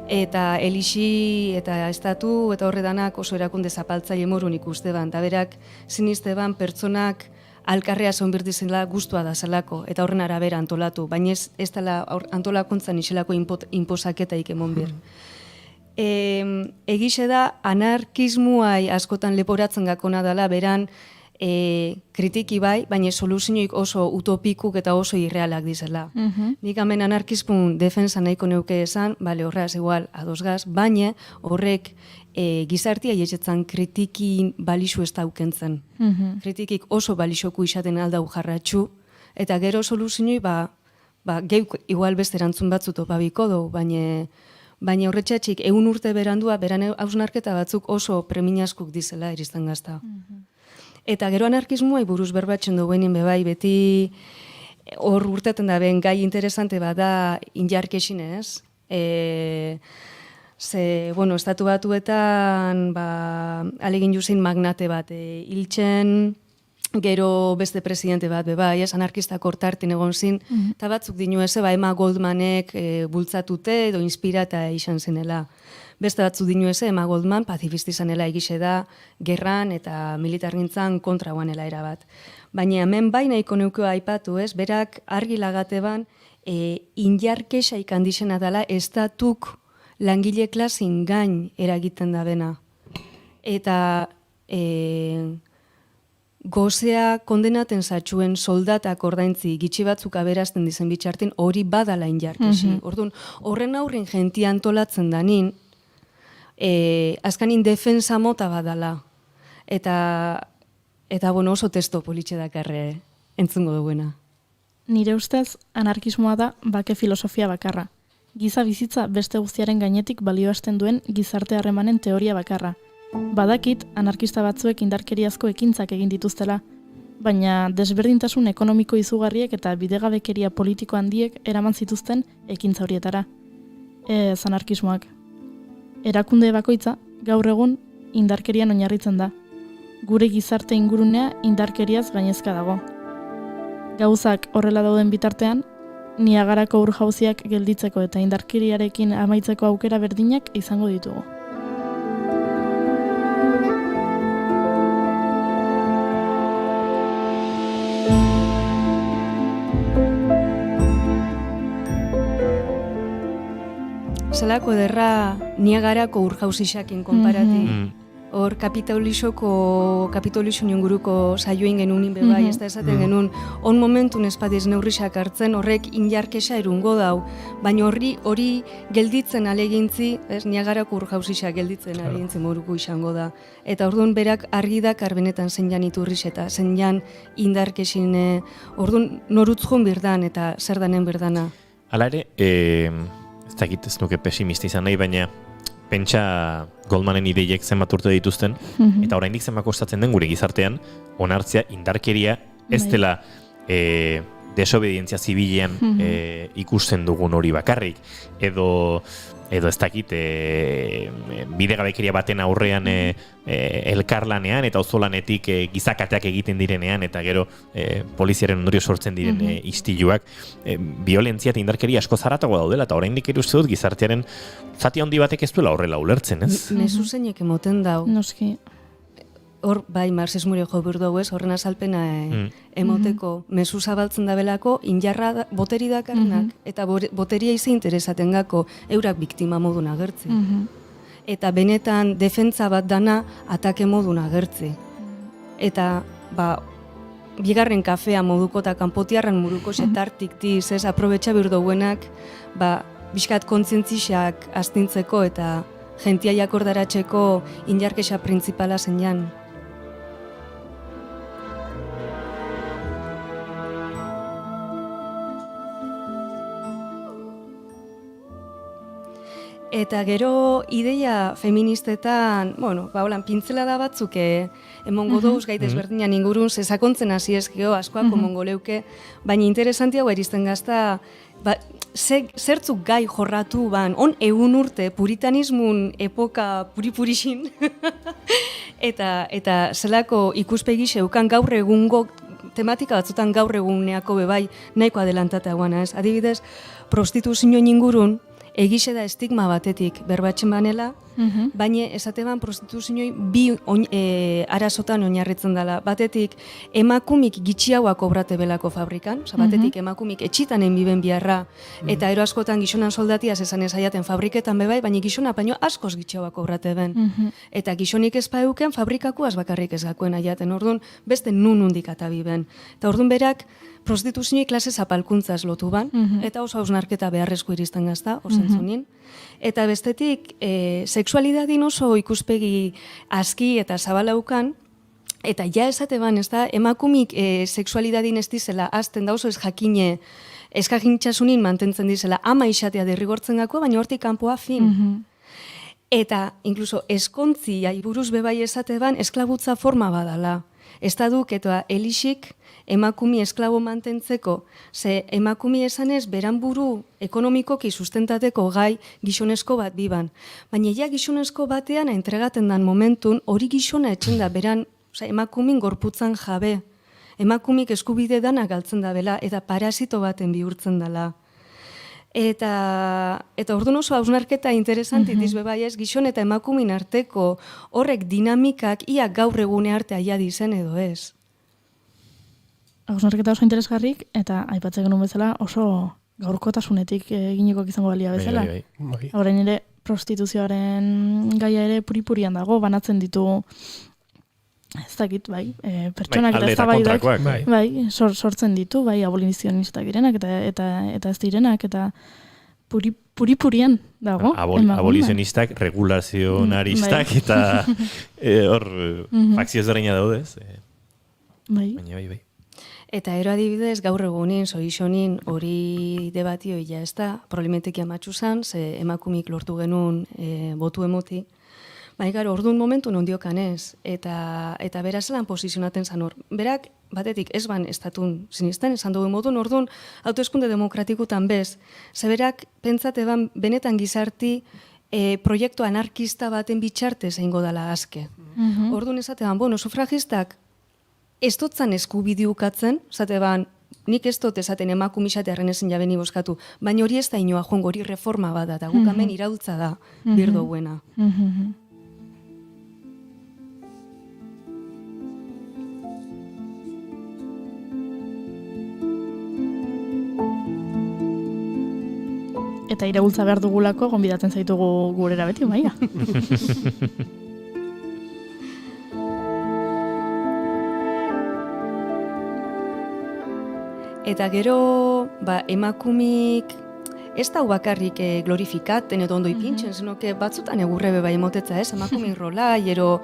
Eta elixi eta estatu eta horredanak oso erakunde zapaltzaile morun ikuste ban, eta berak siniste ban pertsonak alkarrea zonbirti zela guztua da zelako, eta horren arabera antolatu, baina ez dela antolakontzan iselako inposaketaik emon bir. Egixe da, anarkismuai askotan leporatzen gakona dela, beran kritiki bai, baina soluzioik oso utopikuk eta oso irrealak dizela. Nik hemen anarkismun defensa nahiko neuke esan, horreaz igual adosgaz, baina horrek gizartia jetzetan kritikin balixu ez daukentzen. Kritikik oso balixoku izaten aldau jarratxu, eta gero soluzioi, geuk igual beste erantzun batzu topabiko dugu, baina horretxatxik 100 urte berandua, beran hausnarketa batzuk oso preminaskuk dizela irizten gazta. Eta gero anarkismoa buruz berbatzen duguenin bebai, beti hor urteten da ben gai interesante bada injarkesin ez. Estatu batuetan alegin juzein magnate bat hiltzen, gero beste presidente bat bebai, anarkistak hortartin egon zin, eta batzuk dinu eze, Emma Goldmanek bultzatute edo inspirata izan zenela. Beste batzu dinu eze, Emma Goldman pazifisti zanela egixe da, gerran eta militargintzan kontra guanela erabat. Baina hemen bai nahiko neukoa aipatu ez, berak argi lagate ban, injarkesa ikandixena dela estatuk langile klasin gain eragiten da bena. Eta gozea kondenaten zatxuen soldatak ordaintzi gitxi batzuk aberazten dizen bitxartin hori badala injarkesi. Orduan, horren aurrin jentia antolatzen danin, azkanin defensa mota badala. Eta oso testo politxe dakarre entzungo duguena. Nire ustez, anarkismoa da bake filosofia bakarra. Giza bizitza beste guztiaren gainetik balioasten duen gizarte harremanen teoria bakarra. Badakit, anarkista batzuek indarkeriazko ekintzak egin dituztela, baina desberdintasun ekonomiko izugarriek eta bidegabekeria politiko handiek eraman zituzten ekintza horietara. Ez anarkismoak. Erakunde bakoitza, gaur egun, indarkerian oinarritzen da. Gure gizarte ingurunea indarkeriaz gainezka dago. Gauzak horrela dauden bitartean, Niagarako ur-jauziak gelditzeko eta indarkeriarekin amaitzeko aukera berdinak izango ditugu. Zelako ederra Niagarako ur-jauziakin konparati. Hor kapitolixo inguruko saioin genuen bebai, ez da esaten genuen, on momentun espadiz neurrisak hartzen, horrek injarkesa erungo dau, baina hori gelditzen alegintzi, Niagarako ur-jauziak gelditzen alegintzi moruko izango da. Eta orduan berak argi dakar benetan zein jan iturriz eta zein jan indarkesin, orduan norutzkon birdan eta zer danen birdana. Hala ere, ez dakit ez nuke pesimista izan nahi, baina pentsa Goldmanen ideiek zenbat urte dituzten, eta oraindik zenbat kostatzen den gure gizartean, onartzea indarkeria ez dela desobedientzia zibilean ikusten dugun hori bakarrik, edo ez dakit bidegabekeria baten aurrean elkarlanean eta auzolanetik gizakateak egiten direnean eta gero poliziaren ondorio sortzen diren istiluak, violentzia eta indarkeria asko zaratago daudela, eta oraindik ere uste dut gizartearen zati handi batek ez duela horrela ulertzen, ez? Mezu zeinek emoten dau. Noski. Hor, bai, marxismuri jo birdu ez, horren azalpena emoteko, mezu zabaltzen dabelako, injarra boteri dakarrenak, eta boteria izi interesaten gako, eurak biktima modun agertzi. Eta benetan defentza bat dana atake modun agertzi. Eta, bigarren kafea moduko eta kanpotiarren muruko setartik tiz, ez, aprobetxa birduenak, bizkat kontzientziak astintzeko eta jentia jakordaratzeko injarkesa printzipala zen jan. Eta gero ideia feministetan, holan pintzelada batzuk emongo dauz gai desberdinan ingurun, zesakontzen hasi ezkeo askoak omongo leuke, baina interesantia hau erizten gazta, zertzuk gai jorratu ban, on egun urte puritanismun epoka puripurixin, eta zelako ikuspegi zeukan gaur egungo tematika batzutan gaur eguneako bebai nahiko adelantatea guana, ez? Adibidez, prostituzioen ingurun, egixe da estigma batetik berbatzen banela, baina esateban prostituzioi bi arazotan oinarritzen dela. Batetik emakumik gitxiagoak obrate belako fabrikan, batetik emakumik etxitan enbiben biharra, eta ero askotan gizonan soldatiaz esan ezaiaten fabriketan bebai, baina gizona baino askoz gitxiagoak obrate ben. Eta gizonik ez pauken fabrikakoaz bakarrik ez gakoen aiaten, orduan beste nundik atabi ben. Eta orduan berak prostituzioi klase zapalkuntzaz lotu ban, eta oso hausnarketa beharrezko iristen gazta, osentzunin. Eta bestetik, sexualidadin oso ikuspegi aski eta zabalaukan, eta ja esate ban, ez da, emakumik sexualidadin ez dizela, azten da oso ez jakine, ez jakintxasunin mantentzen dizela, ama isatea derrigortzen gako, baina hortik kanpoa fin. Eta, inkluso, eskontzi buruz bebai esate ban, esklabutza forma badala. Estaduk eta elixik emakumi esklabo mantentzeko, ze emakumi esanez beran buru ekonomikoki sustentateko gai gizonezko bat biban. Baina ja gizonezko batean entregaten dan momentun hori gizona etxen da beran emakumin gorputzan jabe. Emakumik eskubide dana galtzen da bela eta parasito baten bihurtzen dela. Eta orduan oso hausnarketa interesantit izbebai ez, gizon eta emakumin arteko horrek dinamikak ia gaur egune arte aia dizen edo ez. Hausnarketa oso interesgarrik, eta aipatzen genuen bezala oso gaurkotasunetik eginiko izango balia bezala. Horrein ere prostituzioaren gaia ere puripurian dago, banatzen ditu ez dakit, pertsonak eta eztabaidak sortzen ditu, abolizionistak direnak eta ez direnak, eta puripurian dago. Abolizionistak, regulazionaristak, eta hor fakzio ezberdina daudez. Baina bai. Eta ero adibidez, gaur egunin, zoizonin, hori debatio ila ez da, probablementek jamatxu zan, ze emakumik lortu genuen botu emoti, baina orduan momentu nondiokan ez, eta berazelan posizionaten zan hor. Berak, batetik, ez ban estatun sinisten, esan dugu modun, orduan autoeskunde demokratikutan bez, ze berak, pentsate ban, benetan gizarti proiektu anarkista baten bitxartez egingo dala azke. Orduan esatean, sufragistak ez dutzan eskubidiukatzen, esatean, nik ez dut esaten emakumisatearen ezin jabeni boskatu, baina hori ez da inoa joango, hori reforma bada, eta guk hemen iraultza da, birdo buena. Eta iraultza behar dugulako, gonbidatzen zaitugu gurera beti, Maia. Eta gero, emakumik, ez da bakarrik glorifikaten edo ondo ipintzen, zenoke batzutan egurrebe bai emotetza, ez? Emakumik rola, gero,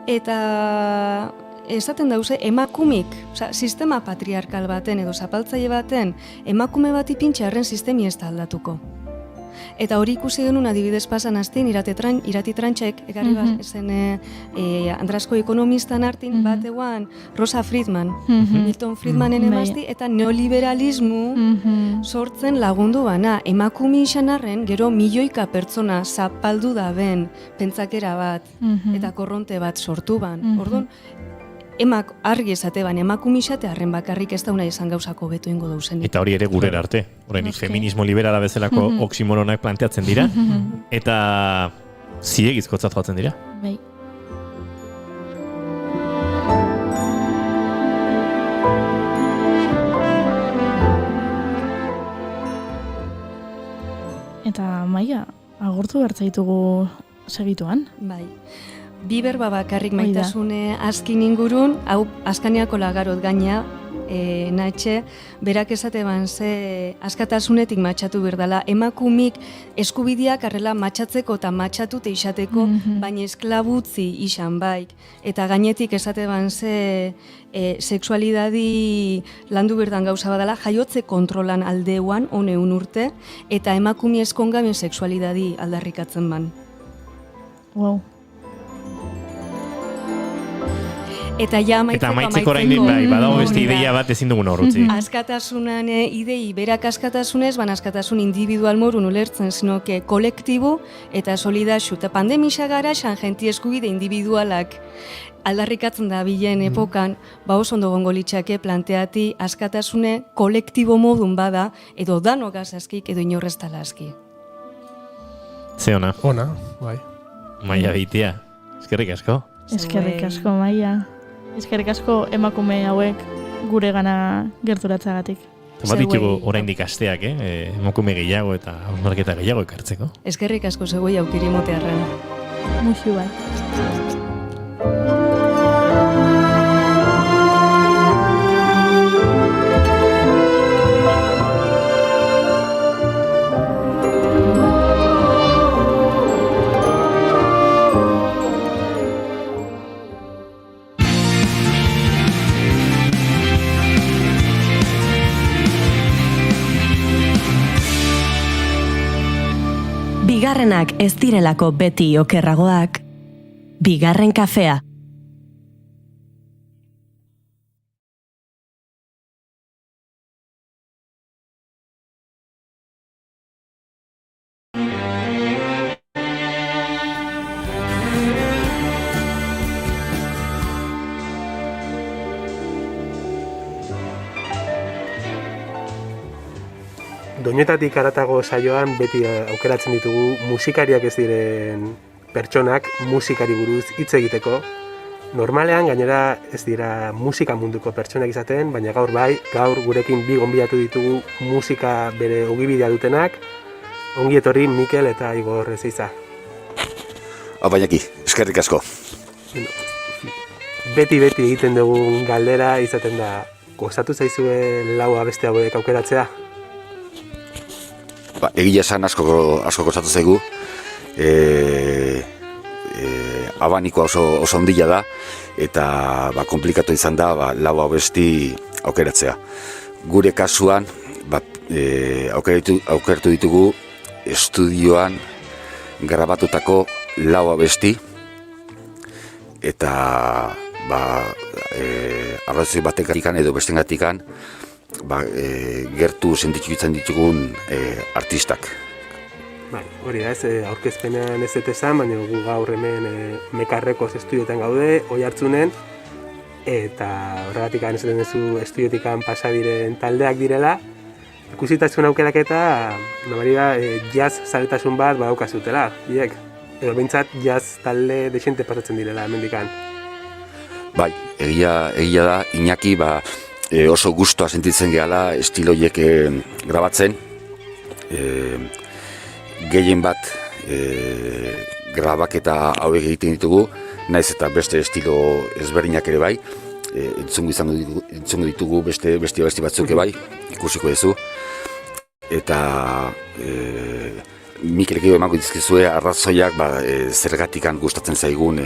eta esaten dauze, emakumik, sistema patriarkal baten edo zapaltzaile baten, emakume bat ipintxearen sistemi ez da aldatuko. Eta hori ikusi genuen adibidez pasan azten irati trantxek, egarri zen Andrasko ekonomistan hartin bat eguan Rosa Friedman, Milton Friedmanen emazti, eta neoliberalismu sortzen lagundu bana. Emakumi izan arren, gero milioika pertsona zapaldu da ben pentsakera bat, eta korronte bat sortu ban. Orduan, emak argi esate ban, emakumi izate arren bakarrik ez dauna izan gauzako beto ingo dauzen. Eta hori ere gurera arte. Horrenik feminismo liberala bezalako oksimoronak planteatzen dira. Eta zilegizkotzat joatzen dira. Bai. Eta Maia, agurtu bertzaitugu segituan? Bai. Bi berba bakarrik maitasune askin ingurun, hau askaneako lagarot gaina, nahetxe, berak esate ban ze askatasunetik matxatu berdala, emakumik eskubideak arrela matxatzeko eta matxatu teixateko, baina esklabutzi izan baik. Eta gainetik esate ban ze sexualidadi landu berdan gauza badala, jaiotze kontrolan aldeuan, honeun urte, eta emakumi eskongaben sexualidadi aldarrikatzen ban. Wow. Eta ja amaitzeko oraindik bai, badago beste ideia bat ezin dugun horutzi. Askatasunan idei berak askatasunez, ban askatasun individual morun ulertzen zinoke kolektibo eta solidaxu. Eta pandemisa gara, xan jenti eskubide individualak aldarrikatzen da bilen epokan, oso ondo gongo litzake planteati askatasune kolektibo modun bada, edo danogaz askik, edo inorrez tala aski. Ze ona? Ona, bai. Maia bitia, eskerrik asko. Eskerrik asko, Maia. Eskerrik asko emakume hauek gure gana gerturatzagatik. Bat ditugu oraindik asteak, emakume gehiago eta hausnarketa gehiago ekartzeko. Eskerrik asko zegoei aukeri motearren. Muxu bai. Bigarrenak ez direlako beti okerragoak, bigarren kafea. Doinetatik haratago saioan beti aukeratzen ditugu musikariak ez diren pertsonak musikari buruz hitz egiteko. Normalean gainera ez dira musika munduko pertsonak izaten, baina gaur bai, gaur gurekin bi gonbidatu ditugu musika bere ogibidea dutenak. Ongi etorri Mikel eta Igor Ezeiza. Bainaki, eskerrik asko. Beti egiten dugun galdera izaten da, gozatu zaizue lau abeste hauek aukeratzea? Egia esan asko kostatu zaigu, abanikoa oso ondila da, eta komplikatu izan da lau abesti aukeratzea. Gure kasuan aukeratu ditugu estudioan grabatutako lau abesti, eta arrazoi batengatikan edo bestengatikan gertu sentitu izan ditugun artistak. Hori da, aurkezpenean ez esan, baina gu gaur hemen Mekarrekoz estudioetan gaude, Oiartzunen, eta horregatik esaten duzu estudiotik pasa diren taldeak direla, ikusitasun aukerak eta nabari da jazz zaletasun bat badaukazutela, biek. Edo behintzat jazz talde desente pasatzen direla hemendikan. Bai, egia da, Iñaki oso gustoa sentitzen gehala estilo horiek grabatzen. Gehien bat grabaketa hauek egiten ditugu, naiz eta beste estilo ezberdinak ere bai, entzungo ditugu beste batzuk bai, ikusiko duzu. Eta Mikelek emango dizkizue arrazoiak zergatikan gustatzen zaigun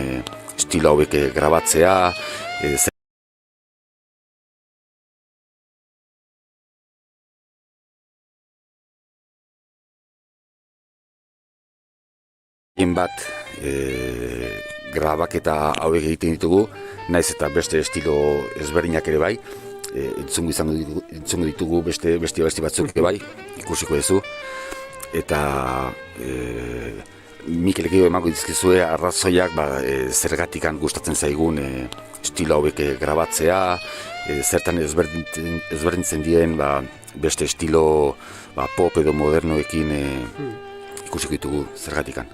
estilo hauek grabatzea, bat grabaketa hauek egiten ditugu, naiz eta beste estilo ezberdinak ere bai, entzungo ditugu beste batzuk bai, ikusiko duzu. Eta Mikelek emango dizkizue arrazoiak zergatikan gustatzen zaigun estilo hauek grabatzea, zertan ezberdintzen dien beste estilo pop edo modernoekin ikusiko ditugu zergatikan.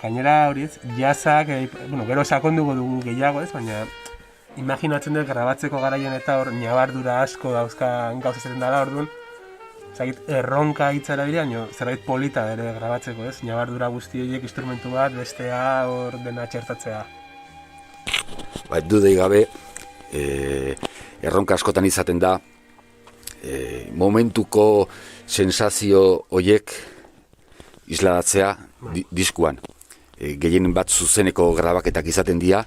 Gainera horiez, jazzak, gero sakonduko dugu gehiago ez, baina imaginatzen dut grabatzeko garaien eta hor ñabardura asko dauzkan gauza zaten dela orduan, erronka hitza erabilia, zerbait polita ere grabatzeko ez, ñabardura guzti horiek instrumentu bat, bestea hor dena txertatzea. Dudei gabe, erronka askotan izaten da, momentuko sensazio horiek isladatzea diskuan. Gehienen bat zuzeneko grabaketak izaten dira,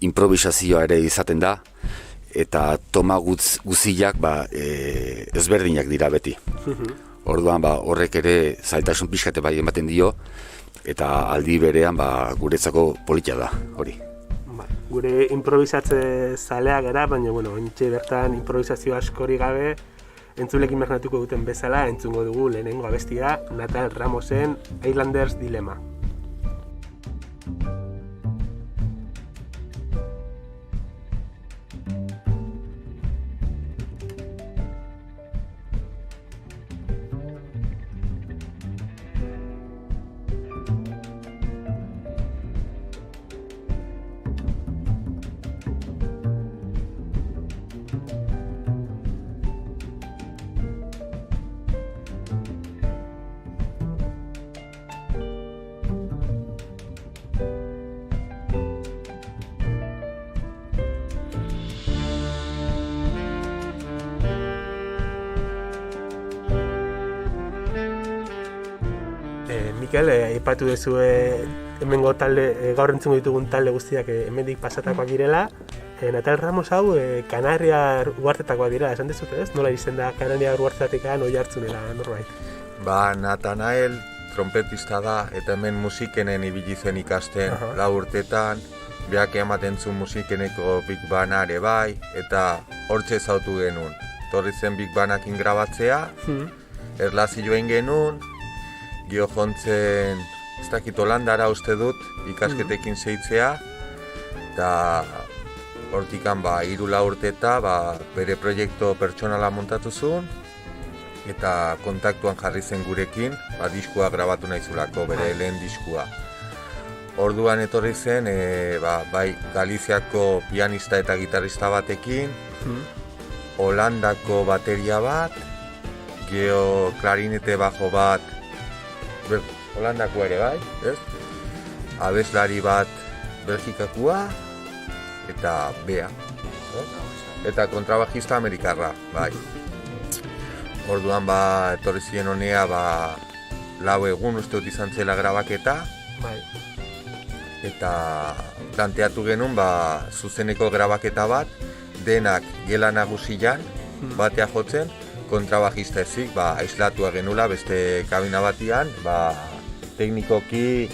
improvisazioa ere izaten da, eta toma guziak ezberdinak dira beti. Orduan horrek ere zailtasun pixkate bai ematen dio, eta aldi berean guretzako polita da hori. Gure improvisatze zaleak gara, baina ontxe bertan improvisazio askori gabe, entzulek imaginatuko duten bezala entzungo dugu lehenengo abestia Natal Ramosen Islanders Dilemma. Mikel, aipatu duzu hemengo talde, gaur entzungo ditugun talde guztiak hemendik pasatakoak direla. Natal Ramos hau Kanariar uhartetakoak dira, esan dezut ez? Nola izan da Kanariar uhartetatik Oiartzunera norbait? Natanael trompetista da eta hemen musikenen ibili zen ikasten 4 urtetan, beak ematen zuen musikeneko Big Banda ere bai, eta hortxe ezautu genuen. Torri zen Big Bandakin grabatzea, erlazioen genuen, gio jontzen, ez dakit Holandara uste dut, ikasketekin zeitzea, eta hortikan 3-4 urteta bere proiektu pertsonala montatu zuen, eta kontaktuan jarri zen gurekin, diskua grabatu nahizulako, bere lehen diskua. Orduan etorri zen, bai Galiziako pianista eta gitarrista batekin, Holandako bateria bat, geo klarinete bajo bat, Holandako ere bai, ez? Abeslari bat Belgikakua eta bea. Eta kontrabajista amerikarra, bai. Orduan etorri ziren honea 4 egun uste dut izan zela grabaketa. Bai. Eta planteatu genuen zuzeneko grabaketa bat, denak gela nagusian, batea jotzen, kontrabajista ezik, aislatua genula beste kabina batian, teknikoki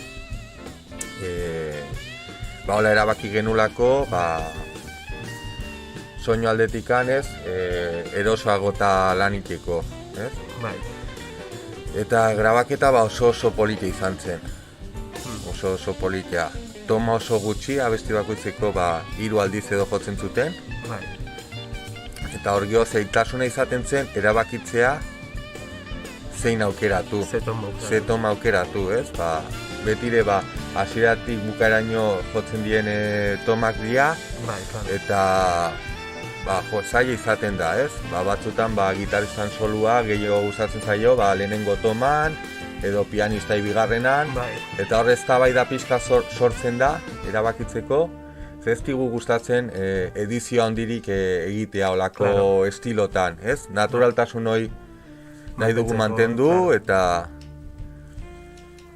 hola erabaki genulako, soinu aldetikan ez, erosoagota lanikeko, ez? Bai. Eta grabaketa oso polita izan zen, oso polita. toma oso gutxi, abesti bakoitzeko 3 aldiz edo jotzen zuten. Bai. Eta hor geho zeitasuna izaten zen erabakitzea zein aukeratu. Ze toma aukeratu, ez? Betire hasieratik bukaeraino jotzen dien tomak dira. Bai, eta zaila izaten da, ez? Batzutan gitaristan solua gehiago gustatzen zaio, lehenengo toman, edo pianistai bigarrenan, eta hor eztabaida pixka sortzen da, erabakitzeko, ez digu gustatzen edizio handirik egitea olako estilotan, ez? Naturaltasun hori nahi dugu mantendu, eta...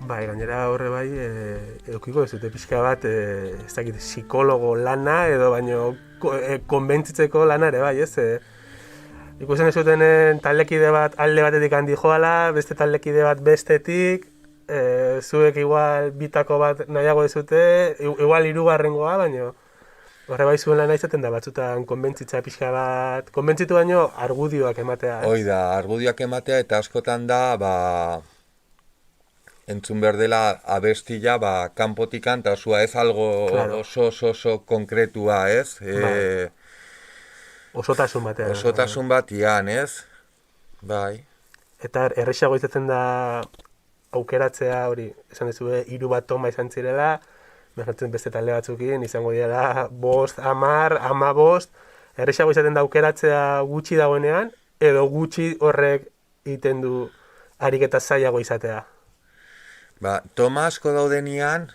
Gainera horre edukiko ez dute pixka bat, ez dakit, psikologo lana edo baino konbentzitzeko lana ere, ez? Ikusten ez zuten taldekide bat alde batetik handi joala, beste taldekide bat bestetik, zuek igual bitako bat nahiago ez dute, igual 3. baino horre zuen lana izaten da batzutan konbentzitza pixka bat, konbentzitu baino argudioak ematea. Hoi da, argudioak ematea eta askotan da, entzun behar dela abestila kanpotikan, eta osua ez algo oso konkretua, ez? Osotasun batean. Osotasun batian, ez? Bai. Eta errexago izaten da aukeratzea hori, esan dezue 3 bat toma izan zirela, imaginatzen beste talde batzukin, izango dira 5, 10, 15, errexago izaten da aukeratzea gutxi dagoenean, edo gutxi horrek egiten du ariketa zailago izatea. Toma asko daudenian,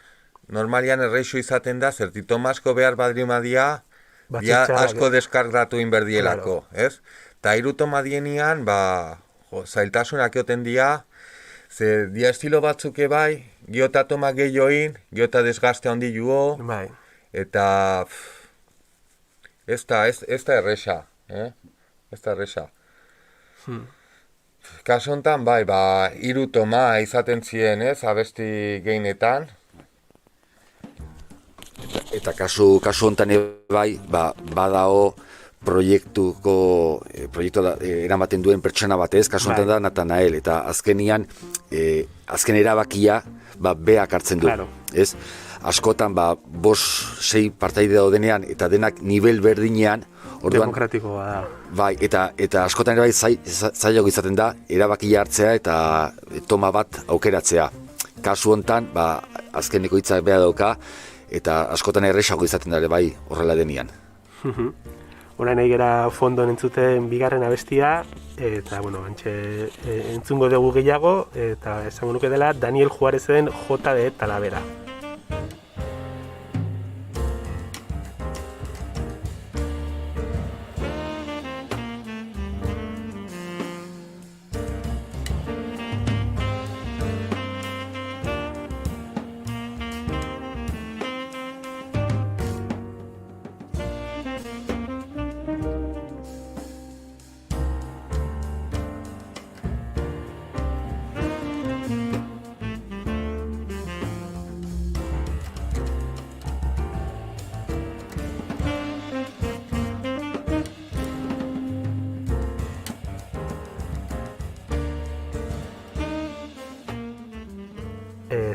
normalian erreixo izaten da, zerti toma asko behar badrimadia, asko deskargatu inberdielako, ez? Ta 3 toma dienian, zailtasunak eoten dia, ze dia estilo batzuke bai, giota toma gehioin, giota desgaste handi juo, eta ez da erresa, ez da erresa. Kasu honetan, 3 toma izaten ziren, ez, abesti gehienetan. Eta kasu honetan badao proiektua eramaten duen pertsona batez, kasu honetan da Natanael, eta azken erabakia beak hartzen du. Ez? Askotan 5-6 partaide daudenean eta denak nivel berdinean, demokratikoa da. Bai, eta askotan ere zailago izaten da erabakia hartzea eta toma bat aukeratzea. Kasu honetan, azkeneko hitzak beha dauka, eta askotan erresago izaten da ere bai horrela denean. Orain nahi gara fondon entzuten 2. abestia, eta, entzungo dugu gehiago, eta esango nuke dela Daniel Juarezen J de Talavera.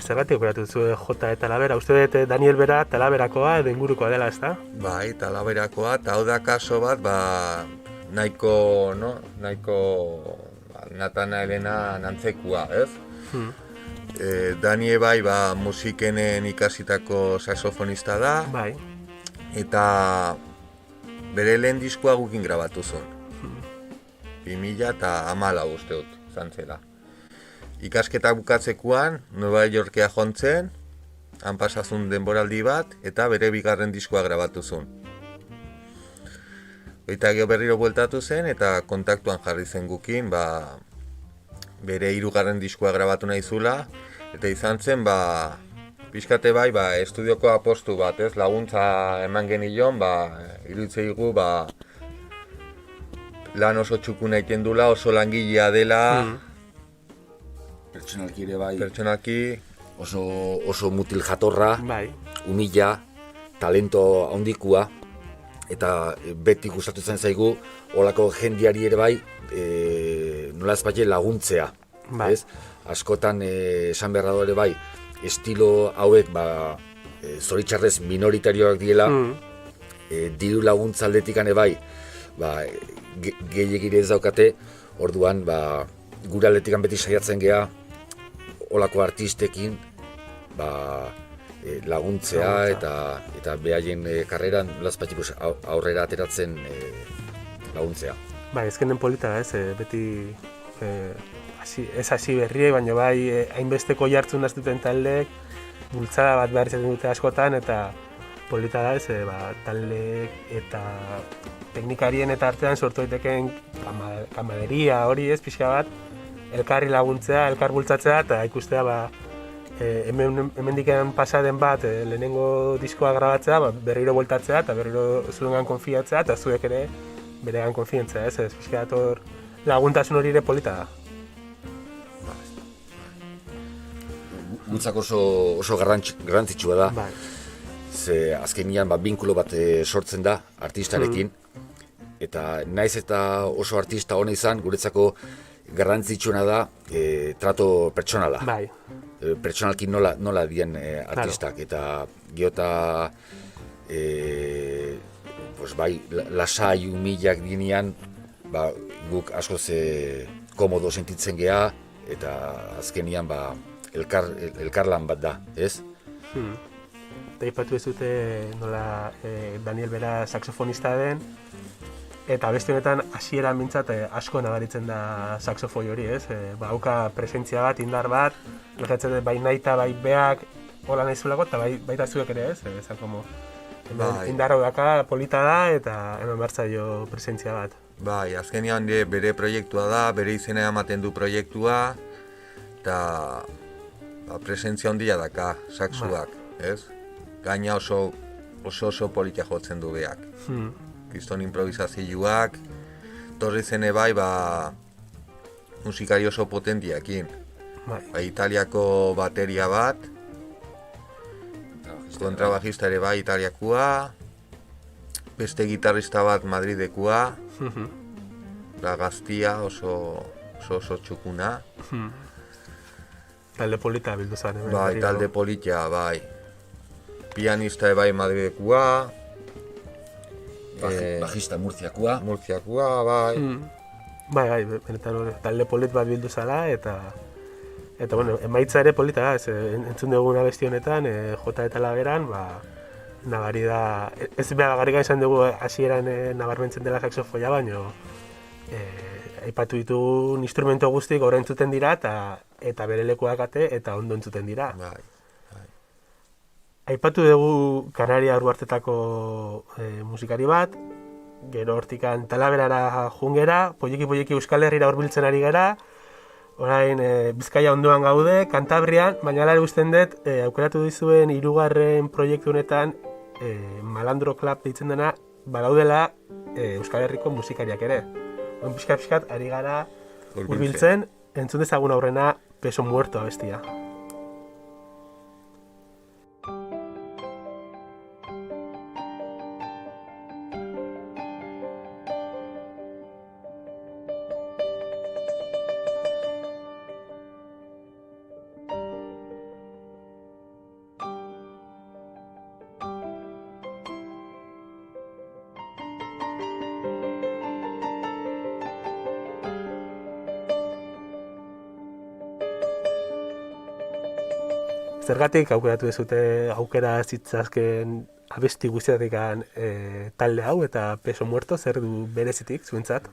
Zergatik operatu zuen J de Talavera? Uste dut Daniel bera Talaverakoa edo ingurukoa dela, ezta? Bai, Talaverakoa, eta hau da kaso bat, nahiko Natanaelena nantzekua, ez? Danie bai, musikenen ikasitako saxofonista da, eta bere lehen diskoa gukin grabatu zuen. 2014 uste dut, zantzela. Ikasketak bukatzekuan, Nueva Yorkea jontzen, han pasazun denboraldi bat, eta bere 2. diskoa grabatu zuen. Eta geho berriro bueltatu zen, eta kontaktuan jarri zen gukin, bere 3. diskoa grabatu nahi zula, eta izan zen, pixkate bai, estudioko apostu bat, ez, laguntza eman genion, iruditzeigu, lan oso txukun egiten dula, oso langilea dela, pertsonalki ere bai, oso mutil jatorra, umila, talento handikua, eta beti gustatu zen zaigu, olako jendiari ere bai, nola ez laguntzea. Askotan esan beharra ere bai, estilo hauek zoritxarrez minoritarioak diela, diru laguntza aldetik bai, gehiagire ez daukate, orduan, gure aldetik beti saiatzen gea, olako artistekin, laguntzea eta behaien karreran lazpatiko aurrera ateratzen laguntzea. Ezkenen polita da, beti ez hasi berriek, baina hainbesteko jartzun duten taldeek, bultzada bat behar izaten dute askotan, eta polita da, taldeek eta teknikarien eta artean sortu daiteken kamaderia hori pixka bat, elkarri laguntzea, elkar bultzatzea, eta ikustea hemendiken pasaden bat lehenengo diskoa grabatzea, berriro bueltatzea eta berriro zuengan konfiatzea eta zuek ere beregan konfientzea, ez pixka dator laguntasun hori ere polita da. Gutzak oso garrantzitsua da, ze azkenian binkulo bat sortzen da artistarekin, eta naiz eta oso artista hona izan, guretzako garrantzitsuena da trato pertsonala. Pertsonalki nola dien artistak, eta geota lasai humilak dinean, guk askoz komodo sentitzen gea, eta azkenian elkarlan bat da, ez? Eta ipatu ez dute nola Daniel bera saxofonista den, eta beste honetan hasieran mintzat asko nabaritzen da saxofoi hori, ez? Hauka presentzia bat, indar bat, gertatzen bai naita, bai beak, hola nahi zulako, eta baita zuek ere, ez? Ezan como, indar hau daka, polita da, eta hemen bertzaio presentzia bat. Azkenean bere proiektua da, bere izena ematen du proiektua, eta presentzia handia daka, saxuak, ez? Gaina oso polita jotzen du beak. Kriston improvisazioak, torri zene musikari oso potentiakin. Italiako bateria bat, kontrabajista ere italiakua, beste gitarrista bat Madridekua, gaztia oso txukuna. Talde polita bildu zan. Talde polita, pianista ere Madridekua, bajista Murtziakua. Benetan talde polit bat bildu zala, eta emaitza ere polita da, entzun duguna abesti honetan, jota eta lageran, nabari da, ez bagarrika izan dugu hasieran nabarmentzen dela saxofoia, baino aipatu ditugun instrumento guztik orain entzuten dira, eta bere lekuak ate, eta ondo entzuten dira. Aipatu dugu Kanaria Urruartetako musikari bat, gero hortikan Talaberara jungera, poieki Euskal Herrira hurbiltzen ari gara, orain Bizkaia ondoan gaude, Kantabrian, baina hala usten dut, aukeratu dizuen 3. proiektu honetan Malandro Club deitzen dena, badaudela Euskal Herriko musikariak ere. Pixkat ari gara hurbiltzen, entzun dezagun aurrena Peso Muerto abestia. Zergatik aukeratu dezute aukera zitzazken abesti guztiatik talde hau eta Peso Muerto zer du berezitik zuentzat?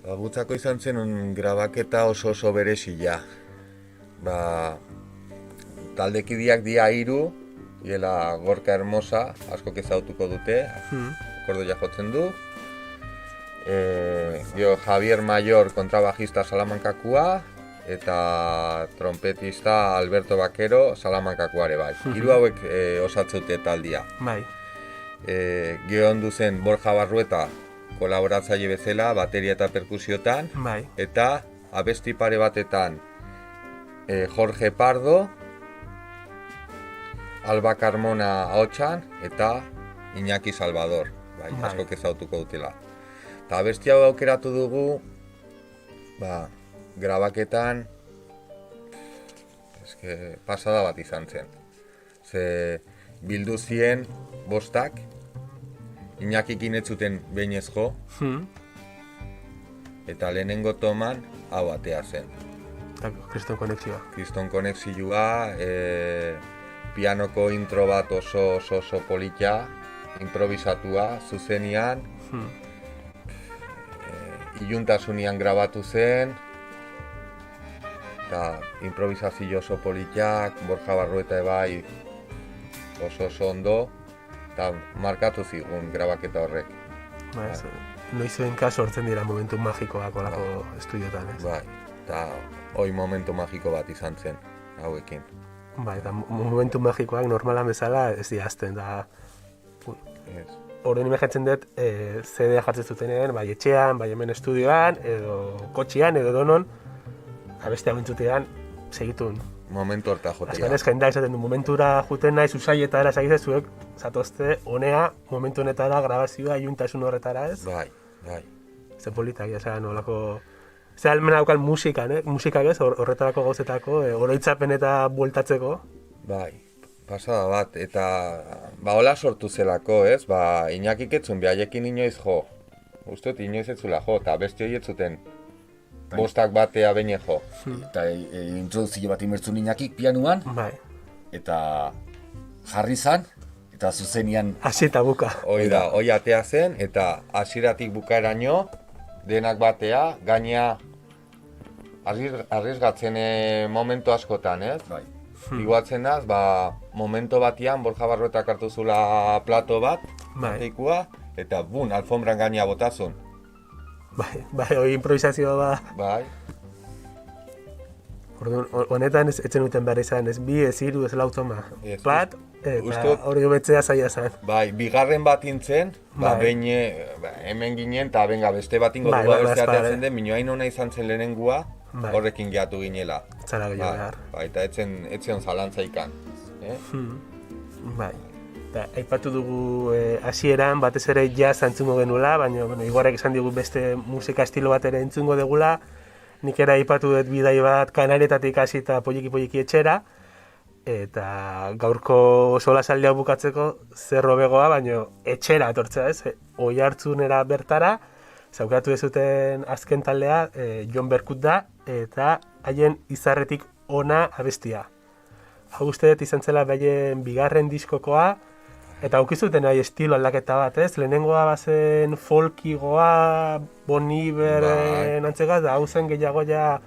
Gutzako izan zen grabaketa oso berezia. Taldekideak dia 3, diela Gorka Hermosa, asko ezautuko dute, akordoia jotzen du. Javier Mayor kontrabajista Salamankakua, eta trompetista Alberto Bakero Salamankakoare bai. 3 hauek osatzeute taldia. Gero ondu zen Borja Barrueta kolaboratzaile bezala, bateria eta perkusiotan, eta abesti pare batetan Jorge Pardo, Alba Carmona ahotsan, eta Iñaki Salvador, asko ezautuko dutela. Eta abesti hau aukeratu dugu, grabaketan pasada bat izan zen. Ze bildu zien bostak, Iñakikin ez zuten behin ez jo, eta lehenengo toman hau atea zen. Kriston konexioa. Kriston konexioa, pianoko intro bat oso politia, improvisatua, zuzenian, iluntasunean grabatu zen, eta improvisazio oso politiak, Borja Barrueta ebai oso ondo, eta markatu zigun grabaketa horrek. Noizenka sortzen dira momentu magikoak olako estudiotan, ez? Bai, eta hoi momentu magiko bat izan zen, hauekin. Bai, eta momentu magikoak normalan bezala ez diazten, da... Horren imajatzen dut, CD jartzen zutenean, bai etxean, bai hemen estudioan, edo kotxean, edo donon, abestea bentzutean, segitun. Momentu horta jotea. Azkenez, jendak esaten du, momentura juten nahi, zuzaietara, esagize zuek, zatozte, honea, momentu honetara, grabazioa, iuntasun horretara, ez? Bai. Ze politak, ja, nolako... Zer almena daukal musikak ez, horretarako gauzetako, oroitzapen eta bueltatzeko. Bai, pasada bat, eta hola sortu zelako, ez? Iñakik etzun behaiekin inoiz jo. Ustot inoiz etzula jo, eta beste hori etzuten bostak batea behin jo. Eta introduzio bat imertzun Iñakik pianuan, eta jarri zan, eta zuzenian... Hasi eta buka. Hoi atea zen, eta hasieratik bukaeraino, denak batea, gaina arriesgatzen momentu askotan, ez? Bai. Iguatzen naz, momento batian Borja Barruetak hartu zula plato bat, teikua, eta bun, alfombran gaina botazun. Bai, hori improvisazioa ba... Bai. Honetan etzen duten behar izan, ez bi, ez hiru, ez lau toma. Plat, eta hori betzea zaila zen. Bai, bigarren bat intzen, behin hemen ginen, eta benga beste bat ingo dugu beste ateatzen den, minoain hona izan zen lehenengua, horrekin gehiatu ginela. Zara gehiago behar. Bai, eta etzen zalantza ikan. Bai. Aipatu dugu hasieran batez ere jazz entzungo genuela, baina Igorrek esan digu beste musika estilo bat ere entzungo degula. Nik ere aipatu dut bidai bat Kanarietatik hasi eta poliki etxera. Eta gaurko solasaldia bukatzeko zer hobegoa, baina etxera etortzea, ez? Oihartzunera bertara, zaukatu dezuten azken taldea Jon Berkut da, eta haien izarretik ona abestia. Hau uste dut izan zela behaien bigarren diskokoa, eta aukizuten nahi estilo aldaketa bat, ez? Lehenengoa bazen folkigoa, Bon Iveren antzegaz, da hau zen gehiago ja,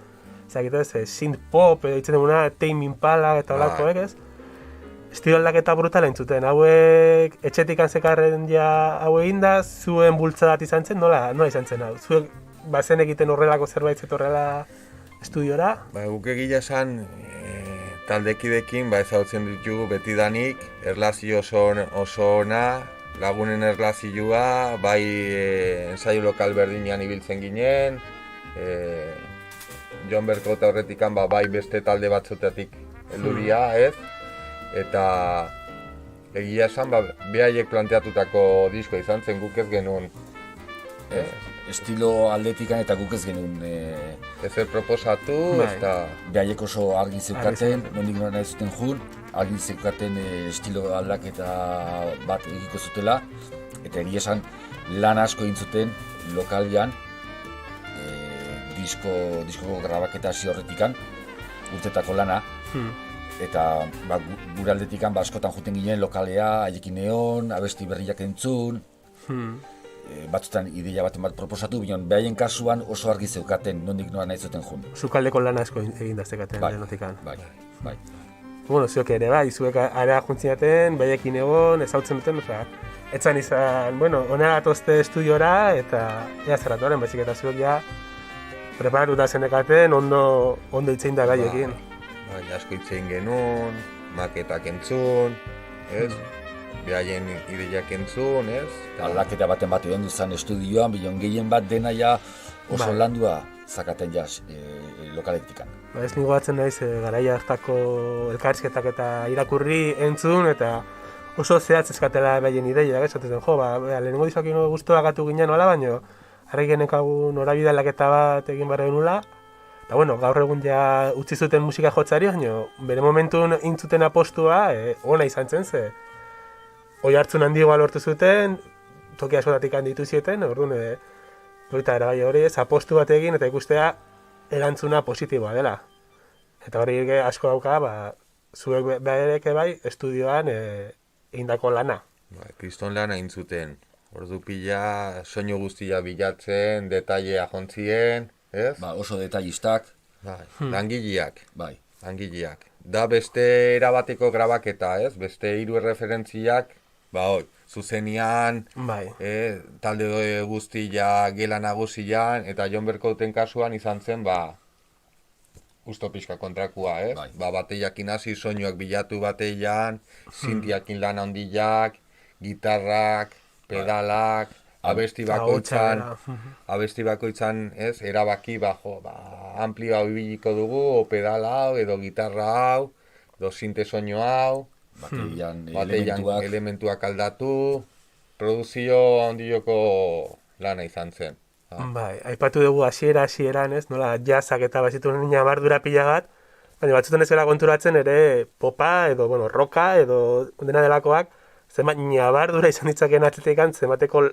synth pop, ditzen duguna, Tame Impala eta olakoek, ez? Estilo aldaketa brutala entzuten, hauek etxetik antzekarren ja hau egin da, zuen bultzadat izan zen, nola izan zen hau? Zuek bazen egiten horrelako zerbait zetorrela estudiora? Guk egila esan, taldekidekin ezagutzen ditugu betidanik, erlazio oso ona, lagunen erlazioa, bai ensaio lokal berdinean ibiltzen ginen, Jon Berkota horretikan bai beste talde batzutatik helduria, ez? Eta egia esan, behaiek planteatutako disko izan zen guk ez genuen. Estilo aldetikan eta guk ez genuen... Ezer proposatu, eta... Behaiek oso argi zeukaten, nondik nora nahi zuten jun, argi zeukaten estilo aldaketa bat egiko zutela, eta egia esan lan asko egin zuten lokalian, disko grabaketa hasi horretikan, urtetako lana, eta gure aldetikan askotan juten ginen lokalea, haiekin egon, abesti berriak entzun, batzutan ideia bat proposatu, bion behaien kasuan oso argi zeukaten nondik noa nahi zuten jun. Zukaldeko lan asko egin daztekaten denotikan. Bai. Bueno, zuek ere bai, zuek ara juntzinaten, behaiekin egon, ezautzen duten, etzan izan, bueno, hona atozte estudiora eta ea zerratuaren, baizik eta zuek ja preparatuta zenekaten, ondo itzein da gaiekin. Bai, asko itzein genuen, maketak entzun, ez? Behaien ideiak entzun, ez? Aldaketa baten bat egon duzan estudioan, bion gehien bat dena ja oso landua zakaten ja lokaletikan. Ez ningo batzen naiz, garaia hartako elkarrizketak eta irakurri entzun, eta oso zehatz eskatela behaien ideiak, ez? Zaten, lehenengo dizuak guztua gatu ginen nola, baina harri genekagu norabide aldaketa bat egin barra genula. Eta bueno, gaur egun ja utzi zuten musika jotzari, baina bere momentun intzuten apostua ona izan zen, ze oi hartzun handigoa lortu zuten, toki askotatik handitu zieten, orduan, polita era bai hori, apostu bat egin eta ikustea erantzuna positiboa dela. Eta hori asko dauka, zuek bereke bai, estudioan egindako lana. Kriston lana egin zuten. Ordu pila, soinu guztia bilatzen, detailea jontzien, ez? Oso detailistak. Langileak. Bai. Langileak. Da beste erabateko grabaketa, ez? Beste 3 erreferentziak, zuzenian, talde guztia gela nagusian, eta Jon Berkouten kasuan izan zen, usto pixka kontrakua, ez? Bateiakin hasi, soinuak bilatu bateian, sintiakin lan handiak, gitarrak, pedalak, abesti bakoitzan, ez, erabaki amplio hau ibiliko dugu, o pedal hau, edo gitarra hau, edo sinte soinu hau, bateian elementuak aldatu, produzio handioko lana izan zen. Aipatu dugu hasieran, ez, nola jazzak eta bazitu nabardura pila bat, baina batzutan ez gara konturatzen ere popa, edo, rocka, edo dena delakoak, zenbat nabardura izan ditzaken atletekan, zenbateko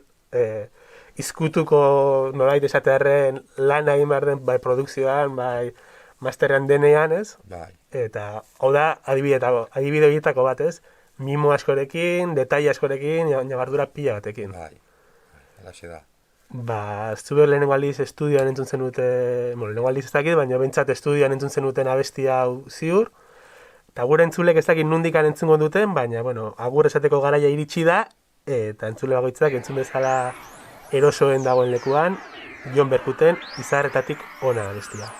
izkutuko nolait esatearen lan egin behar den, bai produkzioan, bai masterrean denean, ez? Eta hau da adibide horietako bat, ez? Mimo askorekin, detaile askorekin, nabardura pila batekin. Halaxe da. Zube lehenengo aldiz estudioan entzun zenuten, lehenengo aldiz ez dakit, baina bentsat estudioan entzun zenuten abestia hau ziur, eta gure entzulek ez dakit nundikan entzungo duten, baina, agur esateko garaia iritsi da, eta entzule bagoitzak entzun bezala erosoen dagoen lekuan, Jon Berkouten Izarretatik Hona abestia.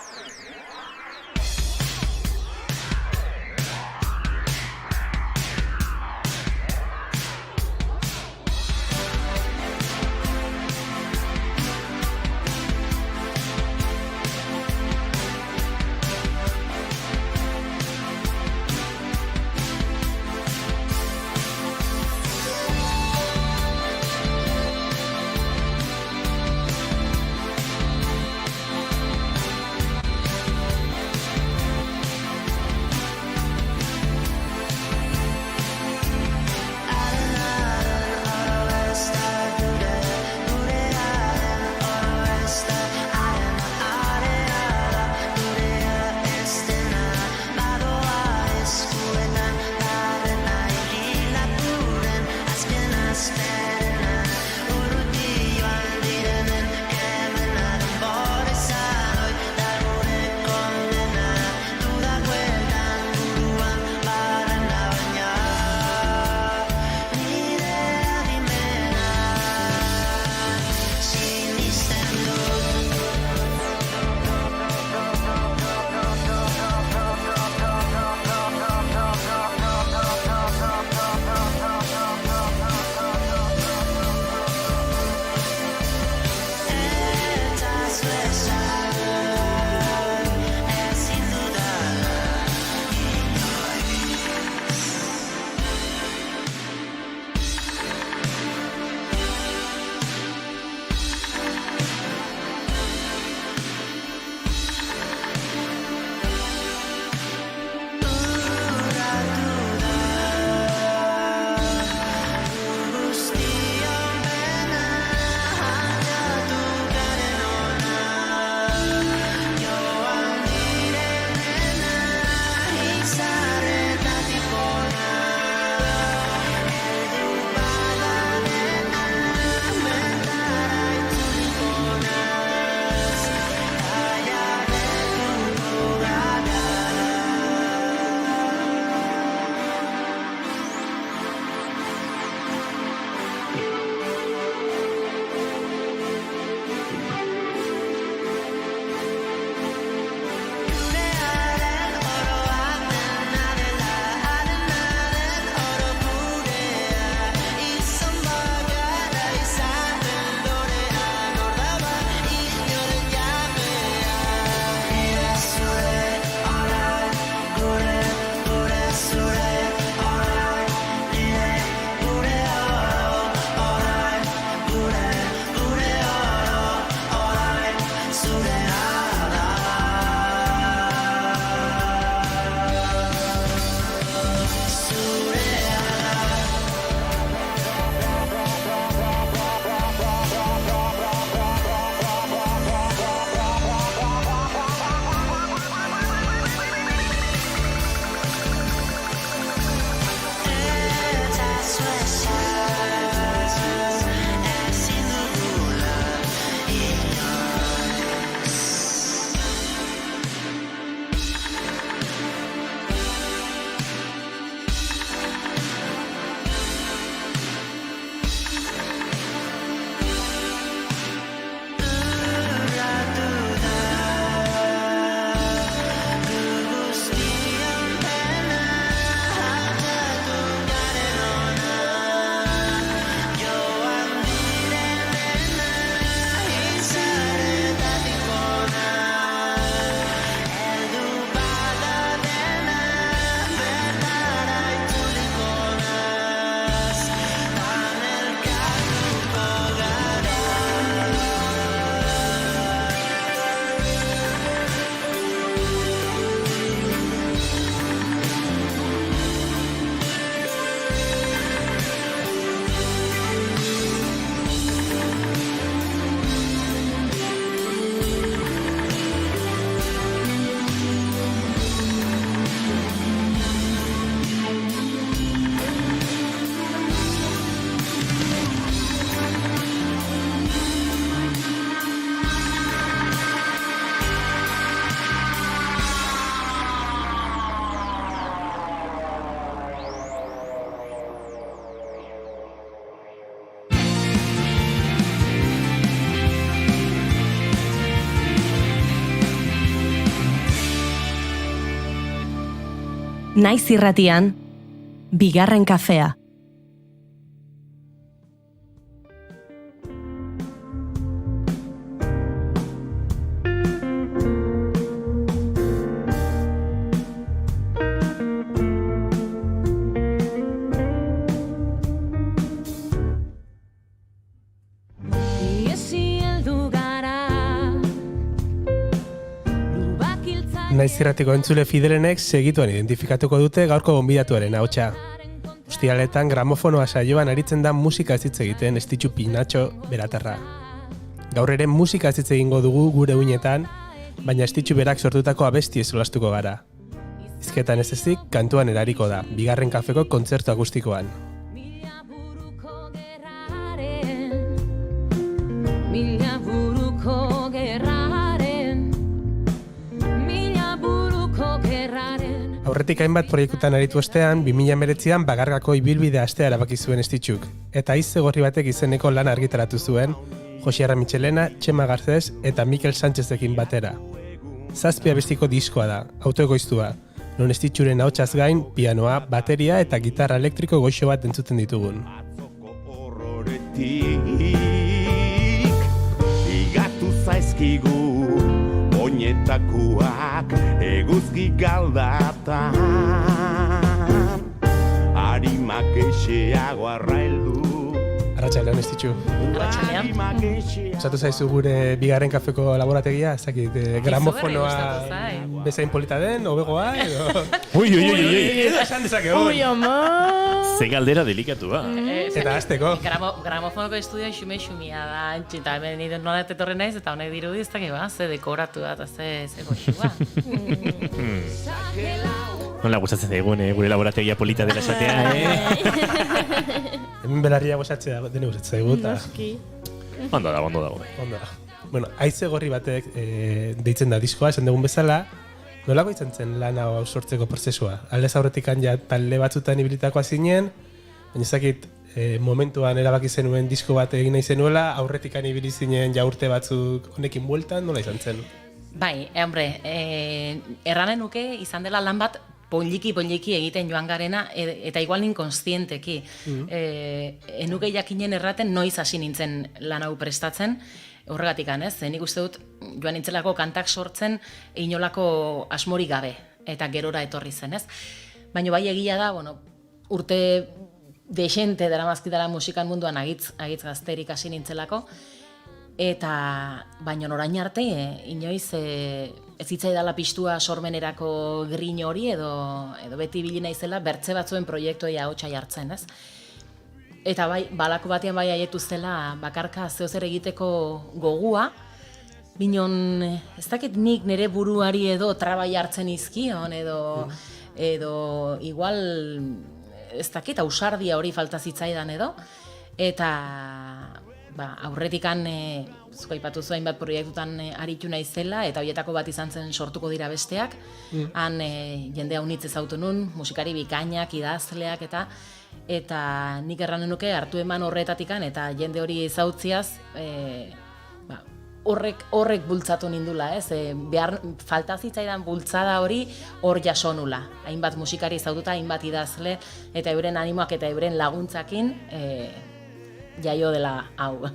Naiz irratian, bigarren kafea. Naiz irratiko entzule fidelenek segituan identifikatuko dute gaurko gonbidatuaren ahotsa. Ostialetan gramofonoa saioan aritzen da musika ez hitz egiten Estitxu Pinatxo beratarra. Gaur ere musika ez hitz egingo dugu gure uinetan, baina Estitxu berak sortutako abesti solastuko gara. Hizketan ez ezik, kantuan erariko da, bigarren kafeko kontzertu akustikoan. Aurretik hainbat proiektutan aritu ostean, 2019an Bagargako ibilbide astea erabaki zuen Estitxuk, eta Haize Gorri batek izeneko lan argitaratu zuen, Josi Arramitxelena, Txema Garcés eta Mikel Sánchezekin batera. 7 abestiko diskoa da, autoegoiztua, non Estitxuren ahotsak gain, pianoa, bateria eta gitarra elektriko goxo bat entzuten ditugun. Igatu zaizkigu oinetakoak eguzki galdatan harimak eixeago arraildu. Arratxaldean, Estitxu. Arratxaldean. Osatu zaizu gure bigarren kafeko laborategia, ez dakit, gramofonoa bezain polita den, hobegoa, edo... Ui. Edo esan dezakegu. Ui, ama! Ze galdera delikatua. Eta hasteko. Gramofonoko estudioa xume-xumia da, eta hemen nire nola etorri naiz, eta honek dirudi ez dakit, ze dekoratu da, eta ze goxua. Nola gustatzen zaigun, gure laborategia polita dela esatea, Hemen belarria gozatzea dene gustatzen zaigu, eta... Noski. Ondo dago. Bueno, Haize Gorri batek deitzen da diskoa, esan dugun bezala, nolako izan zen lan hau sortzeko prozesua? Aldez aurretikan ja talde batzutan ibilitakoa zinen, baina ezakit momentuan erabaki zenuen disko bat egin nahi zenuela, aurretikan ibili zinen ja urte batzuk honekin bueltan, nola izan zen? Bai, erranen nuke izan dela lan bat poliki egiten joan garena, eta igual inkonstienteki. Enuke jakinen erraten noiz hasi nintzen lan hau prestatzen, horregatik ez, nik uste dut joan nintzelako kantak sortzen inolako asmorik gabe, eta gerora etorri zen, ez? Baina bai egia da, urte desente daramazkidala musikan munduan agitz gazterik hasi nintzelako, eta baina orain arte, inoiz ez hitzaidala piztua sormenerako grin hori edo beti ibili naizela bertze batzuen proiektuei ahotsa jartzen, ez? Eta bai, balako batean bai haietu zela bakarka zeozer egiteko gogua, binon ez dakit nik nire buruari edo trabai hartzen izkion edo igual ez dakit ausardia hori falta zitzaidan edo, eta aurretikan zuko aipatu zuen bat proiektutan aritu naizela eta horietako bat izan zen sortuko dira besteak. Han jende haunitz ezautu nun, musikari bikainak, idazleak eta nik erranen nuke hartu eman horretatikan eta jende hori ezautziaz horrek bultzatu nindula, ez? Behar falta zitzaidan bultzada hori hor jaso nula. Hainbat musikari ezaututa, hainbat idazle eta euren animoak eta euren laguntzakin jaio dela hau.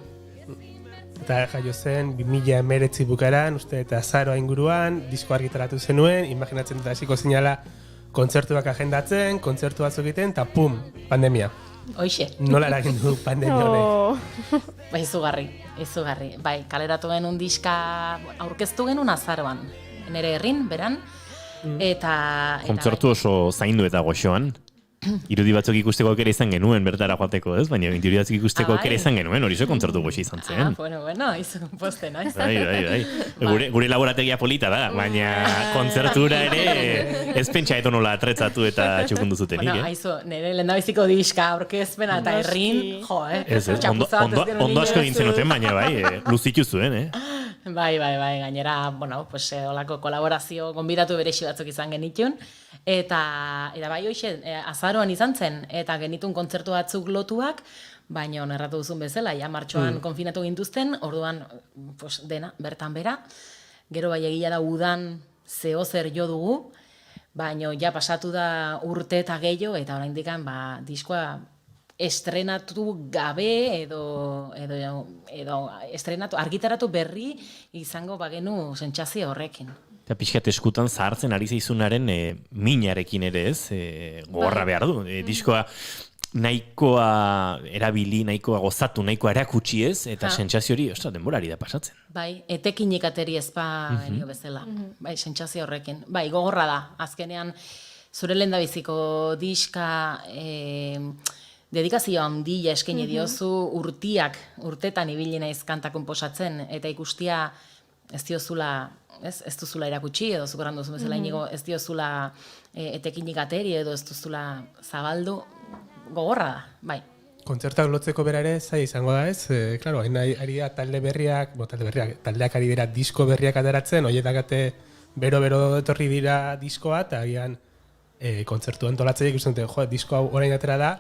Eta jaio zen 2019 bukaeran, uste eta azaroa inguruan, disko argitaratu zenuen, imaginatzen dut hasiko zinala kontzertuak agendatzen, kontzertu batzuk egiten, eta pum, pandemia. Hoixe. Nola eragin du pandemia honek? Izugarri. Bai, kaleratu genuen diska aurkeztu genuen azaroan. Nere herrin, beran. Eta kontzertu oso zaindu eta goxoan. Irudi batzuk ikusteko aukera izan genuen bertara joateko, ez? Baina irudi batzuk ikusteko aukera izan genuen, hori zo kontzertu goxi izan zen. Bueno, izan posten, naiz. Bai. Gure laborategia polita da, baina kontzertura ere ez pentsa edo nola atretzatu eta txukundu zutenik, Aizu, nire lehendabiziko diska aurkezpena eta herrin, ondo asko egin zenuten, baina luzitu zuen, Bai, gainera, olako kolaborazio gonbidatu berexi batzuk izan genitun, eta bai hoxe, azaroan izan zen, eta genitun kontzertu batzuk lotuak, baina erratu duzun bezala, martxoan konfinatu gintuzten, orduan dena, bertan bera, gero bai egia da udan zehozer jo dugu, baino ja pasatu da urte eta gehiago, eta oraindik diskoa estrenatu gabe edo estrenatu, argitaratu berri izango bagenu sentsazio horrekin. Eta pixkat eskutan zahartzen ari zaizunaren minarekin ere ez, gogorra behar du. Diskoa nahikoa erabili, nahikoa gozatu, nahikoa erakutsi ez, eta sentsazio hori, denborari da pasatzen. Bai, etekinik ateri ezpa enio bezala. Bai, sentsazio horrekin. Bai, gogorra da. Azkenean, zure lehendabiziko diska dedikazio handia eskaini diozu urtetan ibili naiz kanta konposatzen, eta ikustia ez diozula, ez duzula erakutsi, edo zukoran duzu bezala inigo, ez diozula etekinik ateri, edo ez duzula zabaldu, gogorra da, bai. Kontzertak lotzeko bera ere zai izango da ez, klaro, ari da taldeak ari dira disko berriak ateratzen, hoietakate bero etorri dira diskoa, eta agian kontzertu antolatzaileek ikusten dute, jo, disko hau orain atera da,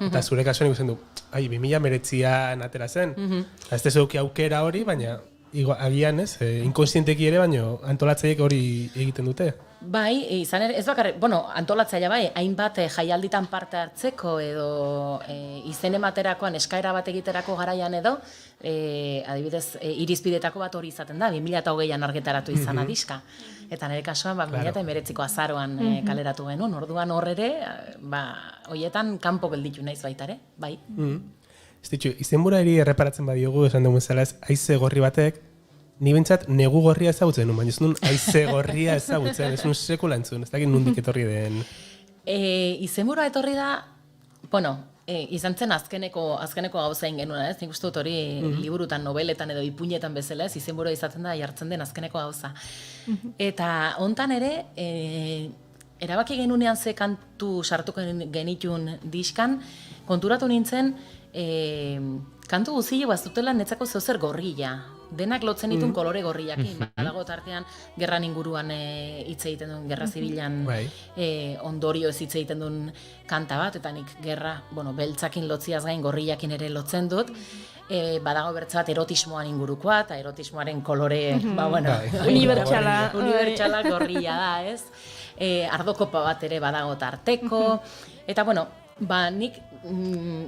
eta zure kasuan ikusten du, 2019an atera zen, eta ez tezuki aukera hori, baina agian ez, inkonstienteki ere, baina antolatzaileek hori egiten dute. Bai, izan ere, ez bakarrik, antolatzailea bai, hainbat jaialditan parte hartzeko edo izen ematerakoan eskaera bat egiterako garaian edo, adibidez, irizpidetako bat hori izaten da, 2020an argitaratu izana diska. Eta nire kasuan, 2019ko azaroan kaleratu genuen, orduan hor ere, hoietan kanpo gelditu naiz baita ere, bai. Ez ditu, izenburari erreparatzen badiogu, esan dugun zela ez, haize gorri batek, ni bentsat negu gorria ezagutzen, baina ez nun haize gorria ezagutzen, ez nun sekula entzun, ez dakit nundik etorri den. Izenburua etorri da, izan zen azkeneko gauza ingenuna, ez? Nik uste dut hori liburutan, nobeletan edo ipuinetan bezala, ez? Izenburua izaten da jartzen den azkeneko gauza. Eta hontan ere, erabaki genunean ze kantu sartuko genitun diskan, konturatu nintzen, kantu guzile bazutela netzako zeozer gorrilla. Denak lotzen ditun kolore gorriakin. Badago tartean gerran inguruan hitz egiten duen, gerra zibilan ondorio ez hitz egiten duen kanta bat, eta nik gerra, beltzakin lotziaz gain gorriakin ere lotzen dut. Badago bertze bat erotismoan ingurukoa, eta erotismoaren kolore, unibertsala gorria da, ez? Ardokopa bat ere badago tarteko, eta nik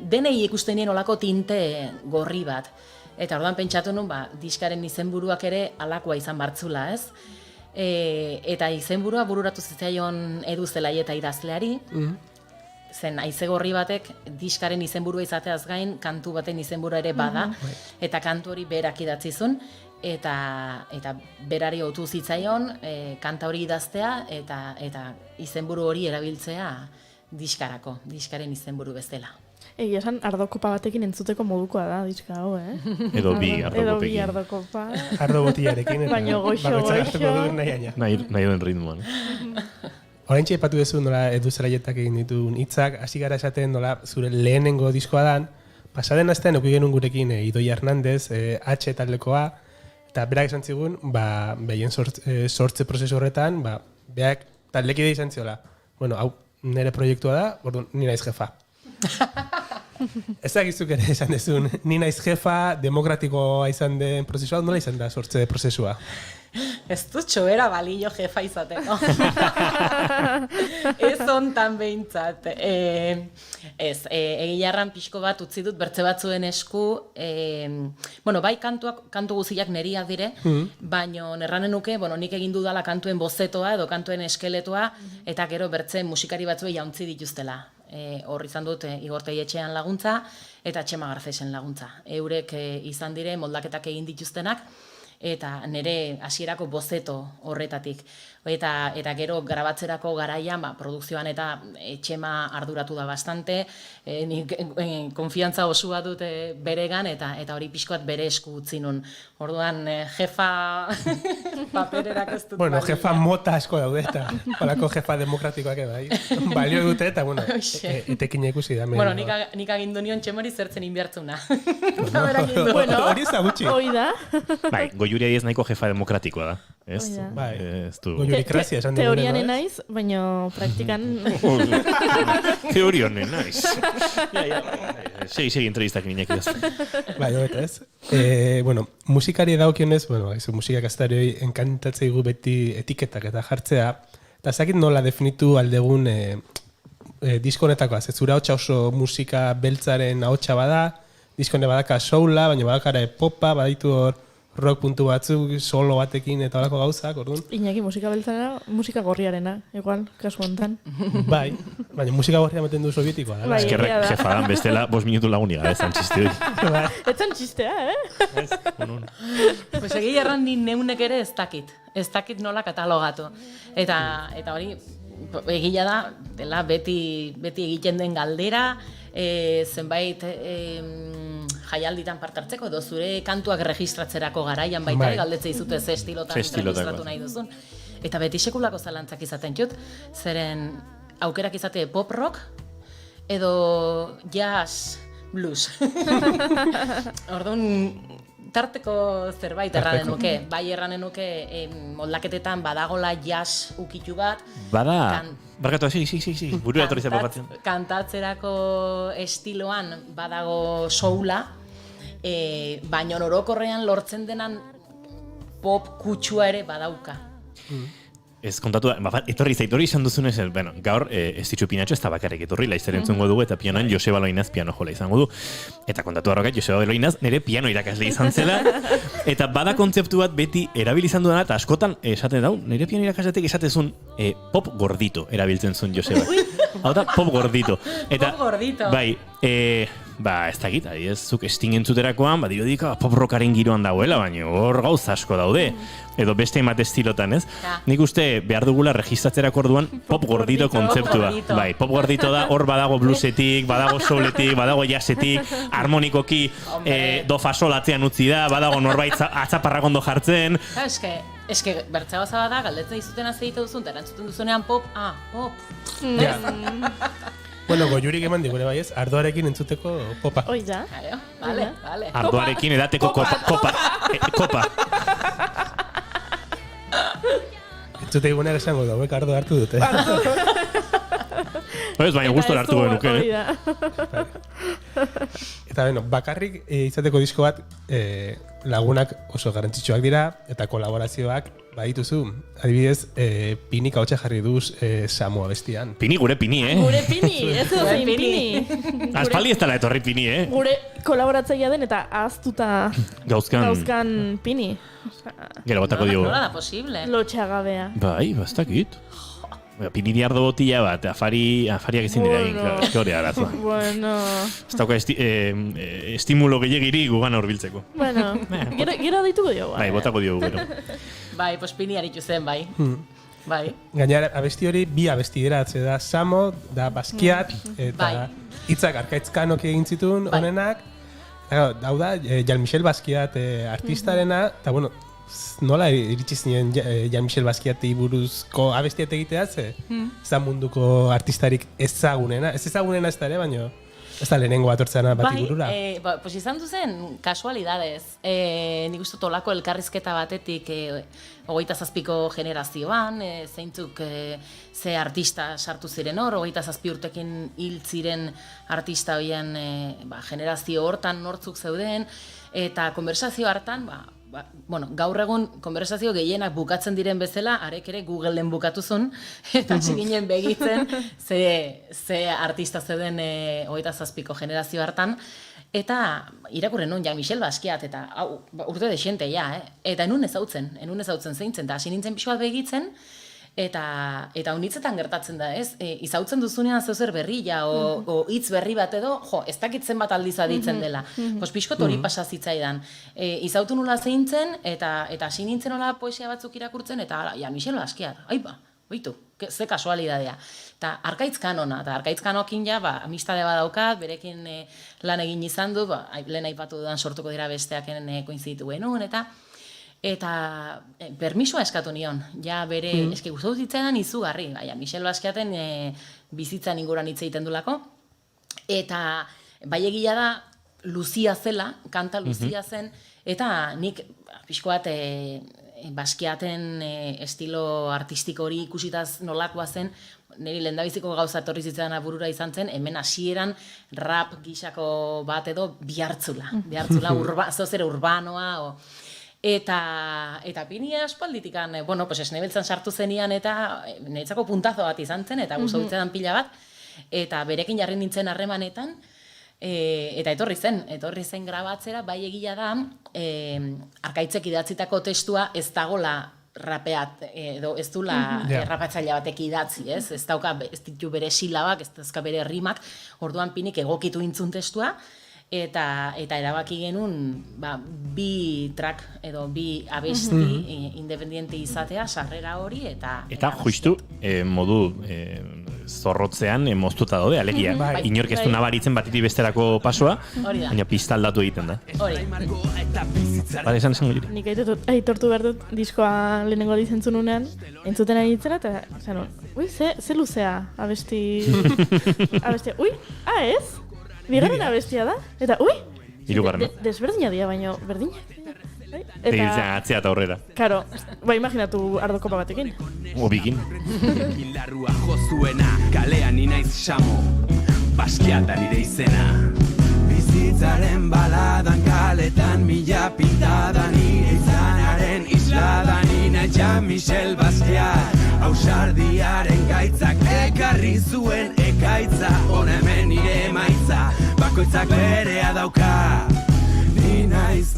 denei ikusten nien olako tinte gorri bat. Eta orduan pentsatu nun, diskaren izenburuak ere alakoa izan bartzula, ez? Eta izenburua bururatu zitzaion Edu Zelaieta idazleari, zen haize gorri batek diskaren izenburua izateaz gain, kantu baten izenburua ere bada, eta kantu hori berak idatzizun, eta berari otu zitzaion kanta hori idaztea, eta izenburu hori erabiltzea diskaren izenburu bezala. Egia esan, ardokopa batekin entzuteko modukoa da, diska hau, Edo bi ardokopa. Ardo botiarekin. Baina goixo. Nahi duen ritmoan. Oraintxe epatu duzu nola Edu Zelaietak egin dituen hitzak, hasi gara esaten nola zure lehenengo diskoa dan, pasaden astean eduki genuen gurekin Idoia Hernandez, H taldekoa, eta berak esan zigun, behien sortze prozesu horretan, berak taldekide izan ziola. Hau nire proiektua da, orduan ni naiz jefa. Ez dakizuk ere esan dezun, ni naiz jefa, demokratikoa izan den prozesua, nola izan da sortze prozesua? Ez dut txobera balio jefa izateko. Ez ontan behintzat. Egilarran pixko bat utzi dut bertze batzuen esku. Bai, kantu guziak neriak dire, baina erranen nuke, nik egin dudala kantuen bozetoa edo kantuen eskeletoa, eta gero bertze musikari batzuei jauntzi dituztela. Hor izan dut Igor Teietxean laguntza eta Txema Garcesen laguntza. Eurek izan dire moldaketak egin dituztenak, eta nire hasierako bozeto horretatik. Eta gero grabatzerako garaian, produkzioan eta Txema arduratu da bastante, nik konfiantza osua dut beregan, eta hori pixkoat bere esku utzi nun. Orduan, jefa papererak ez dut balio. Jefa mota asko daude, eta holako jefa demokratikoak bai. Balio dute, eta etekina ikusi da. Nik agindu nion Txemori zertzen inbiartzuna. Hori ezagutxi. Hoi da. Bai, Goiuri ez nahiko jefa demokratikoa da. Ez du. Teorian naiz, baina praktikan... Teorian naiz. Segi entrevistak minak idaz. Bai, ez. Musikari daukionez, musika kastarioi enkantatzeigu beti etiketak eta jartzea, Eta zakit nola definitu aldegun diskonetakoa, zura hotxa oso musika beltzaren ahotsa bada, diskone badaka soula, baina badakara popa, baditu hor rock puntu batzuk, solo batekin eta holako gauzak, orduan. Iñaki musika beltzarena, musika gorriarena, igual, kasu hontan. Bai, baina musika gorria ematen du sovietikoa. Bai, eskerrek jefa dan bestela 5 minutu lagunia, ezan txiste hori. Etzan txistea, Pues egi erran ni neunek ere ez dakit nola katalogatu. Eta hori, egia da, dela beti egiten den galdera, zenbait jaialditan partartzeko, edo zure kantuak registratzerako garaian baita, galdetze izute ze estilotan registratu nahi duzun. Eta beti sekulako zalantzak izaten jut, zeren aukerak izate pop rock, edo jazz blues. Orduan, tarteko zerbait erranen nuke. Bai erranen nuke moldaketetan badagola jazz ukitu bat. Bada, barkatu, sí, burua etorri zapatzen. Kantatzerako estiloan badago soula, baina orokorrean lortzen denan pop kutsua ere badauka. Ez kontatu da, etorri izan duzunez, bueno, gaur ez ditxu Pinatxo ez da bakarrik etorri, laizzer entzungo dugu eta pianoan Joseba Loinaz piano jola izango du. Eta kontatu harrokat, Joseba Loinaz nire piano irakasle izan zela, eta bada kontzeptu bat beti erabil izan dudana, eta askotan esaten dau, nire piano irakasletik esatezun pop gordito erabiltzen zuen Joseba. Hau da, pop gordito. Eta, pop gordito. Bai, ez dakit, zuk Sting entzuterakoan, dirudika pop rockaren giroan dauela, baina hor gauz asko daude. Edo beste emat estilotan, ez? Nik uste behar dugula registratzerako orduan pop gordito kontzeptua. Bai, pop gordito da, hor badago bluesetik, badago souletik, badago jazzetik, harmonikoki do fa sol atzean utzi da, badago norbait atzaparrak ondo jartzen. Eske, bertza gauza bada, galdetzen izuten azegite duzun, eta erantzuten duzunean pop, pop. Bueno, goiurik eman digure bai ez, ardoarekin entzuteko popa. Oi da. Vale. Ardoarekin edateko kopa. Entzute egunean esango da, ardo hartu dute. Ez, baina guztu hartu genuke. Eta beno, bakarrik izateko disko bat lagunak oso garrantzitsuak dira, eta kolaborazioak badituzu. Adibidez, Pinik hautsa jarri duz Samoa bestian. Pini, gure Pini, Gure Pini, ez dut Pini. Aspaldi ez dela etorri Pini, Gure kolaboratzailea den eta ahaztuta gauzkan Pini. Gero batako diogu. Nola da posible? Lotxagabea. Bai, bastakit. Pini diardo botila bat, afariak ezin dira egin, eske hori arazoa. Bueno. Ez dauka estimulo gehiagiri gugan horbiltzeko. Bueno, gero dituko diogu. Bai, botako diogu gero. Bai, pues Pini aritu zen, bai. Bai. Gainera, abesti hori bi abesti dira, da Samo, da Baskiat, eta hitzak Arkaitzkanok egin zituen honenak. Hau da, Jean-Michel Baskiat artistarena, eta bueno, nola iritsi zinen Jean-Michel Baskiati buruzko abestiat egitea, ez da munduko artistarik ezagunena, ez da ere, baina ez da lehenengo batortzena bati burura. Bai, pues izan duzen kasualidadez. Nik uste tolako elkarrizketa batetik 27ko generazioan, zeintzuk ze artista sartu ziren hor, 27 urtekin hil ziren artista horien generazio hortan nortzuk zeuden, eta konversazio hartan, gaur egun konversazio gehienak bukatzen diren bezala, arek ere Googleen bukatuzun, eta hasi ginen begitzen ze artista zeuden 27ko generazio hartan, eta irakurren nun Jean-Michel Basquiat, eta urte desiente eta enun ezautzen zeintzen, eta hasi nintzen pixu bat begitzen, eta unitzetan gertatzen da, ez? Izautzen duzunean zeuzer berri, o hitz berri bat edo, ez dakitzen bat aldiz aditzen dela. Pixkot hori pasa zitzaidan. Izautu nula zeintzen, eta hasi nintzen nola poesia batzuk irakurtzen, eta Michel Basquiat, aiba, oitu, ze kasualidadea. Eta Arkaitzkanona, eta Arkaitzkanokin amistade badaukat, berekin lan egin izan du, lehen aipatu dudan sortuko dira besteaken koinziditu genuen, eta permisoa eskatu nion, bere, eski gustatu zitzaidan izugarri, Michel Basquiaten bizitzan inguruan hitz egiten dulako, eta bai egia da, luzia zela, kanta luzia zen, eta nik pixko bat Basquiaten estilo artistiko hori ikusitaz nolakoa zen, niri lehendabiziko gauza etorri zitzaidan burura izan zen, hemen hasieran rap gisako bat edo bihartzula, zozera urbanoa, Eta Pini aspalditikan, bueno, pues esne beltzan sartu zenian eta niretzako puntazo bat izan zen, eta gustautzen pila bat, eta berekin jarri nintzen harremanetan, eta etorri zen grabatzera, bai egia da, Arkaitzek idatzitako testua ez dagola rapeat, edo ez dula rapatzaile batek idatzi, ez? Ez ditu bere silabak, ez dauzka bere rimak, orduan Pinik egokitu intzun testua, eta erabaki genuen bi track edo bi abesti independiente izatea, sarrera hori, eta justu modu zorrotzean moztuta daude, alegia. Inork ez du nabaritzen batiti besterako pasoa, baina pista aldatu egiten da. Bale, esan juri. Nik aitortu behar dut diskoa lehenengo dizentzun unean, entzuten ari nintzera, eta zanon, ui, ze luzea abesti, ui, ez? Bigarren abestia da, eta ui, desberdina dia, baina berdina. Eta atzea eta horrera. Karo, imaginatu ardokopa batekin. Obikin. Larrua jozuena, kalean inaiz xamo, baskia da nire izena. Bizitzaren baladan kaletan mila pintada nire izanaren isladan ina Jean-Michel Basquiat. Ausardiaren gaitzak ekarri zuen ekaitza, hona hemen nire emaitza, bakoitzak berea dauka. Ni naiz.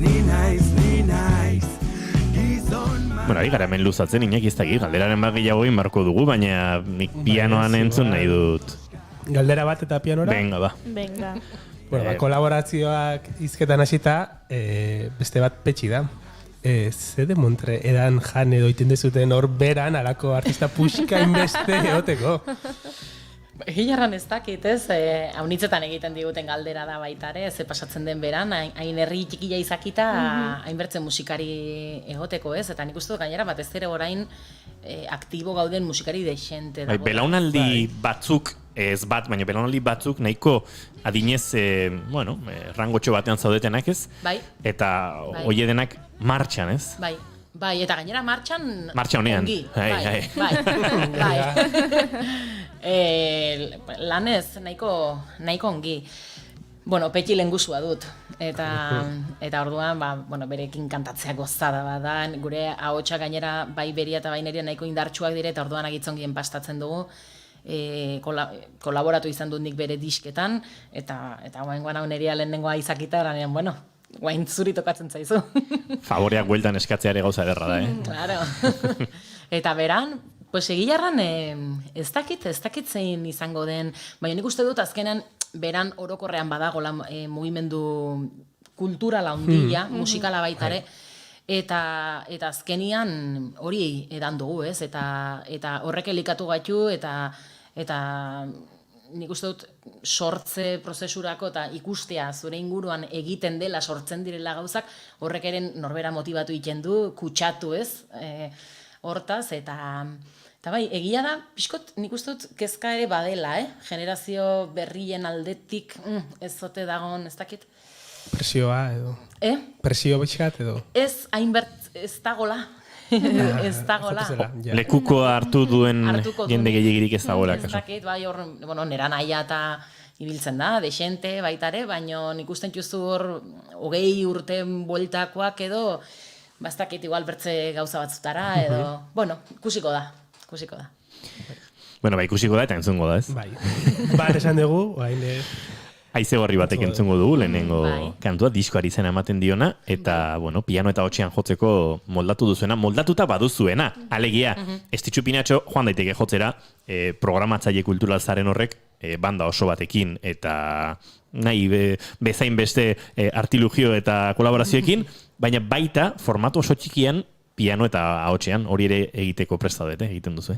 Bueno, gara hemen luzatzen, Iñaki ez dakit, galderaren bat gehiago egin barko dugu, baina nik pianoan entzun nahi dut. Galdera bat eta pianora? Venga. Bueno, kolaborazioak hizketan hasita, beste bat petxi da. Ze de montre edan jan edo iten dezuten hor beran alako artista puxka inbeste egoteko. Egilarran ez dakit, ez? Haunitzetan egiten diguten galdera da baita ere, ze pasatzen den beran, hain herri txikia izakita, hainbertzen musikari egoteko, ez? Eta nik uste dut gainera batez ere orain aktibo gauden musikari dexente dago. Belaunaldi batzuk, ez bat, baina belaunaldi batzuk nahiko adinez, rangotxo batean zaudetenak, ez? Bai. Eta hoie denak martxan, ez? Bai, eta gainera martxan honean. Ongi. Bai. Lanez, nahiko ongi. Bueno, petxi lengusua dut. Eta orduan, berekin kantatzea gozada bada. Gure ahotsa gainera bai beria eta bai neria nahiko indartsuak dire, eta orduan agitzongien pastatzen dugu. Kolaboratu izan dut nik bere disketan, eta guain hau neria lehenengoa izakita, eranean, guain zuri tokatzen zaizu. Favoreak bueltan eskatzeare gauza ederra da, Claro. Eta beran, pues egilarran ez dakit zein izango den, baina nik uste dut azkenan beran orokorrean badagola mugimendu kulturala handia, musikala baitare, eta azkenian hori edan dugu, ez? Eta horrek elikatu gaitu, eta nik uste dut sortze prozesurako eta ikustea zure inguruan egiten dela, sortzen direla gauzak, horrek eren norbera motibatu egiten du, kutsatu, ez? Hortaz, eta bai, egia da, pixkot, nik uste dut kezka ere badela, generazio berrien aldetik, ez zote dagon, ez dakit? Presioa edo. Presio bitxat edo. Ez, hainbert, ez dagola. Ez dagola. Lekuko hartu duen jende gehiagirik ez dagoela. Ez dakit, bai, nera naia eta ibiltzen da, dexente baitare, baina nik usten justu hor 20 urte bueltakoak edo, bastakit igual bertze gauza batzutara, edo, ikusiko da. Bueno, ikusiko da eta entzungo da, ez? Bai. Esan dugu, Haize gorri batek entzungo dugu, lehenengo kantua, diskoari izena ematen diona, eta, piano eta hotxean jotzeko moldatu duzuena, moldatuta baduzuena. Alegia, Estitxu Pinatxo joan daiteke jotzera, programatzaile kultural zaren horrek, banda oso batekin, eta nahi bezain beste artilugio eta kolaborazioekin, baina baita formatu oso txikian, piano eta hotxean, hori ere egiteko prestadete, egiten duzu,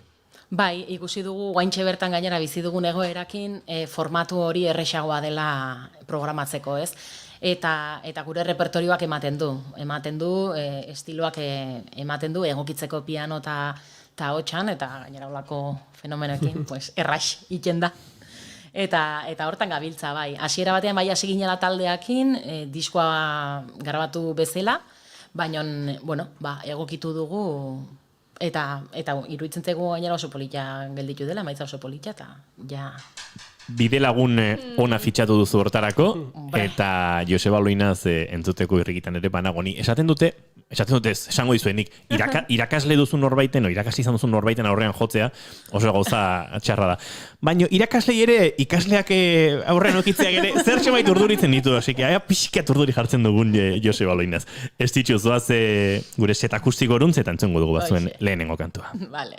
Bai, ikusi dugu guaintxe bertan gainera bizi dugun egoerakin formatu hori erresagoa dela programatzeko, ez? Eta gure repertorioak ematen du, estiloak ematen du, egokitzeko piano eta hotxan, eta gainera olako fenomenoekin, erraix iten da. Eta hortan gabiltza, bai. Hasiera batean bai hasi ginela taldeakin, diskoa grabatu bezala, baina, egokitu dugu, eta iruditzen zaigu gainera oso polita gelditu dela, maitza oso polita, eta bide lagun ona fitxatu duzu hortarako, eta Joseba Loinaz entzuteko irrikitan ere banagoni. Esaten dute ez, esango dizuenik, irakasle duzu norbaiten, irakasle izan duzu norbaiten aurrean jotzea, oso gauza txarra da. Baina irakaslei ere, ikasleak aurrean okitzeak ere, zertxe bait urduritzen ditu, así que pixkat urduri jartzen dugun Joseba Loinaz. Ez ditxu, zoaz gure set akustiko oruntz, eta entzungo dugu bazuen lehenengo kantua. Vale.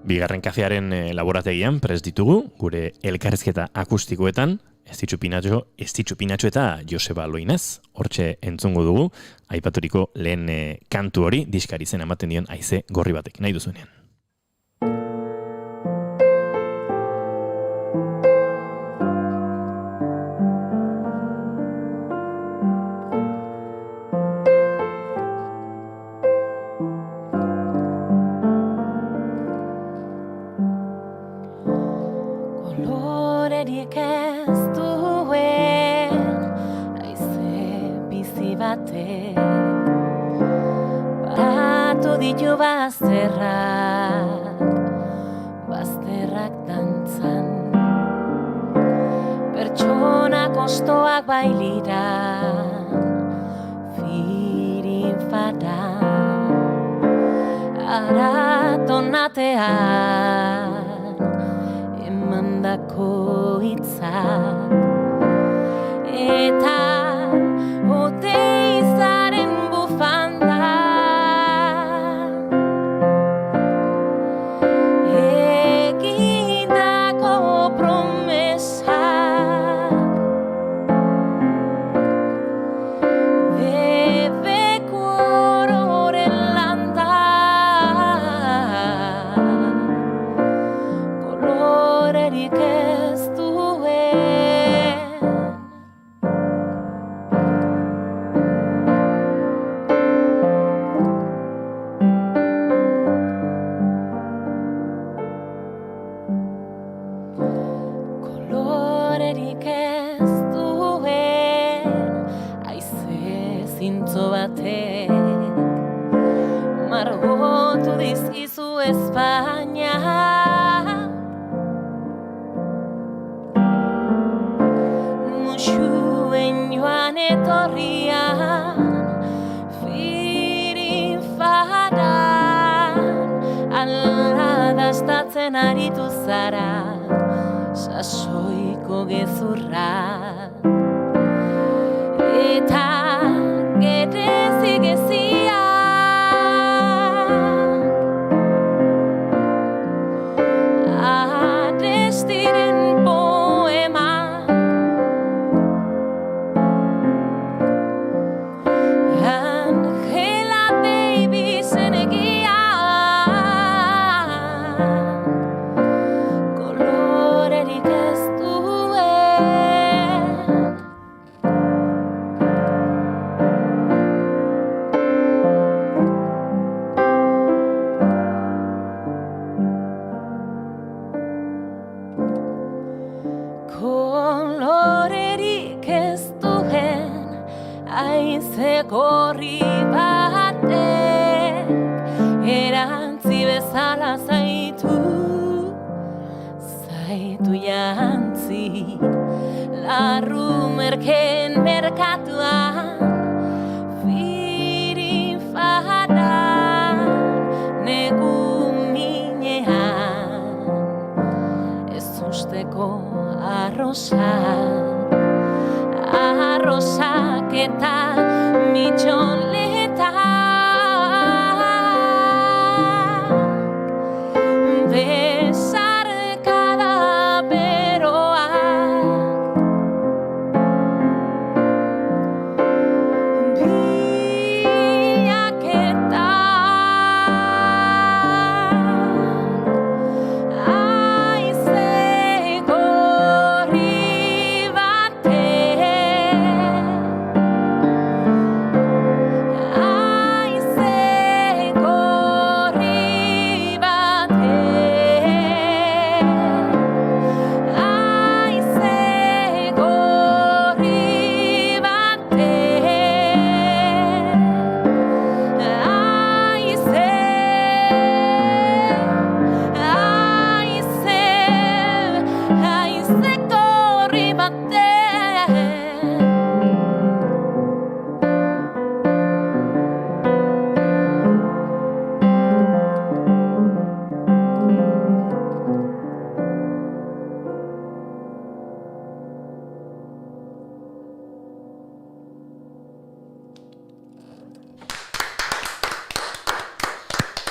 Bigarren kafearen laborategian prest ditugu, gure elkarrizketa akustikoetan, Estitxu Pinatxo eta Joseba Loinaz, hortxe entzungo dugu, aipaturiko lehen kantu hori, diskari zen ematen dion haize gorri batek, nahi duzunean. Kolorerik ez duen haize bizi batek paratu ditu bazterrak dantzan pertsonak ostoak bailiran firin fadan aratonatean mandako hitzak eta oteizaren bufanda egindako promesak bebeko ororen landa kolorerik ez duen kolorerik ez duen haize zintzo batek margotu dizkizu Espainia muxuen joan etorrian firin fadan aladastatzen aritu zara sasoiko gezurra eta gerezi-gezia adestiren poema Angela Davis-en egia kolorerik ez duen kolorerik ez duen haize gorri batek erantzi bezala zaitu jantzi larru merken merkatuan firin fadan negu minean ez usteko arrosak eta mitxoletak besarkada beroak bilaketak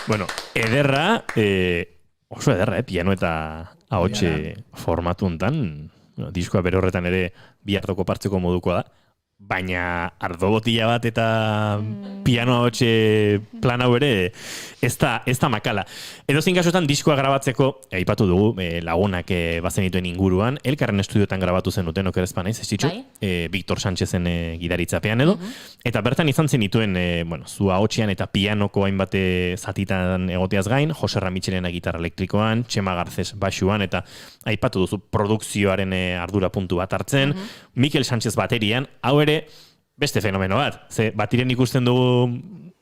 Bueno, ederra, oso ederra, piano eta ahotxe formatu hontan, diskoa bere horretan ere bihartoko partzeko modukoa da, baina ardo botila bat eta piano ahotxe plan hau ere ez da makala. Edozein kasutan diskoa grabatzeko, aipatu dugu, lagunak bazenituen inguruan, elkarren estudiotan grabatu zenuten, oker ezpanaiz, ez ditxu, Victor Sánchezen gidaritzapean edo, eta bertan izan zenituen, zu ahotxean eta pianoko hainbat zatitan egoteaz gain, Jose Ramitxelena gitarra elektrikoan, Txema Garces baxuan, eta aipatu duzu produkzioaren ardura puntu bat hartzen, Mikel Sánchez baterian, hau ere, beste fenomeno bat. Ze batiren ikusten dugu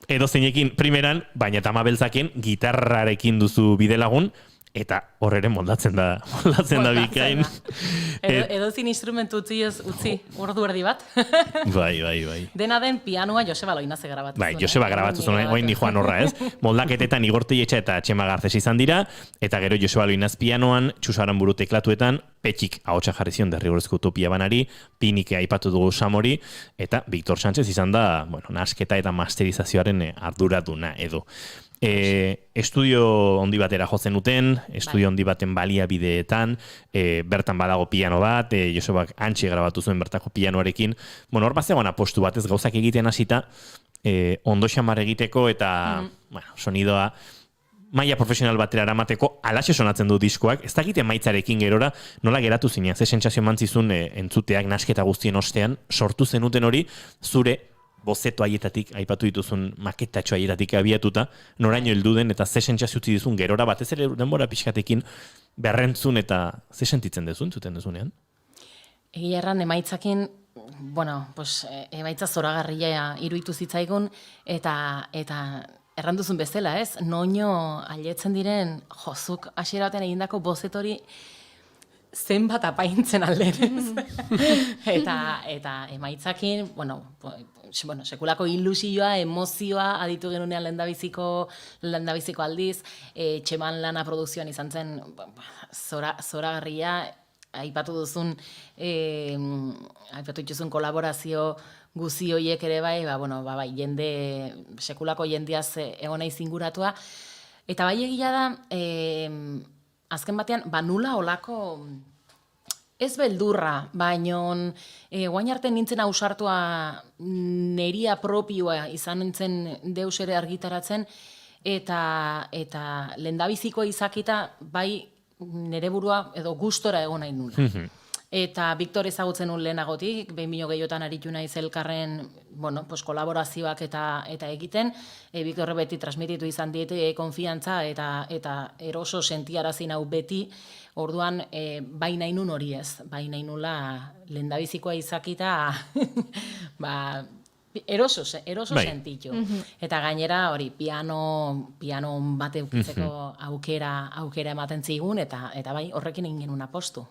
edozeinekin primeran, baina Tama Beltzaken gitarrarekin duzu bide lagun, eta horrere moldatzen da bikain. Edozin instrumentu utzi ordu erdi bat. Bai. Dena den pianoa Joseba Loinaze grabatu zuen. Bai, Joseba grabatu zuen, oin di joan horra, ez? Moldaketetan Igor Telletxa eta Txema Garces izan dira, eta gero Joseba Loinaz pianoan, Txus Aranburu teklatuetan, Petxik ahotsa jarri zion derrigorrezko utopia banari, Pinike aipatu dugu Samori, eta Victor Sánchez izan da, nasketa eta masterizazioaren arduraduna edo. Estudio handi batera jotzen duten, estudio handi baten baliabideetan, bertan badago piano bat, Josebak antxe grabatu zuen bertako pianoarekin. Hor bazegoan apostu batez gauzak egiten hasita, ondo xamar egiteko eta sonidoa maila profesional batera eramateko alaxe sonatzen du diskoak, ez dakite maitzarekin gerora nola geratu zinean, ze sentsazio mantzizun entzuteak nasketa guztien ostean, sortu zenuten hori, zure bozeto haietatik, aipatu dituzun maketatxo haietatik abiatuta, noraino heldu den eta ze sentsazio utzi dizun gerora batez ere denbora pixkatekin berrentzun eta ze sentitzen duzun, zuten duzunean? Egia erran emaitzakin, emaitza zoragarria iruditu zitzaigun eta erranduzun bezala, ez? Noño ailetzen diren jozuk hasiera batean egindako bozetori zenbat apaintzen alderez. eta emaitzakin, sekulako ilusioa, emozioa aditu genunean lehendabiziko aldiz, Txeman lana produkzioan izan zen zoragarria, aipatu dituzun kolaborazio guzi horiek ere bai, sekulako jendeaz egon naiz inguratua. Eta bai egia da, azken batean, nula olako ez beldurra, baino guain arte nintzen ausartua neria propioa izan nintzen deus ere argitaratzen, eta lehendabizikoa izakita bai nere burua edo gustora egon nahi nula. Eta Victor ezagutzen nun lehenagotik, 2000 gehiotan aritu naiz elkarren kolaborazioak eta egiten. Victor beti transmititu izan diete konfiantza eta eroso sentiarazi nau beti. Orduan, bai nahi nun hori ez, bai nahi nula lehendabizikoa izakita eroso sentitu. Eta gainera hori piano bate ukitzeko aukera ematen zigun, eta bai horrekin egin genuen apostu.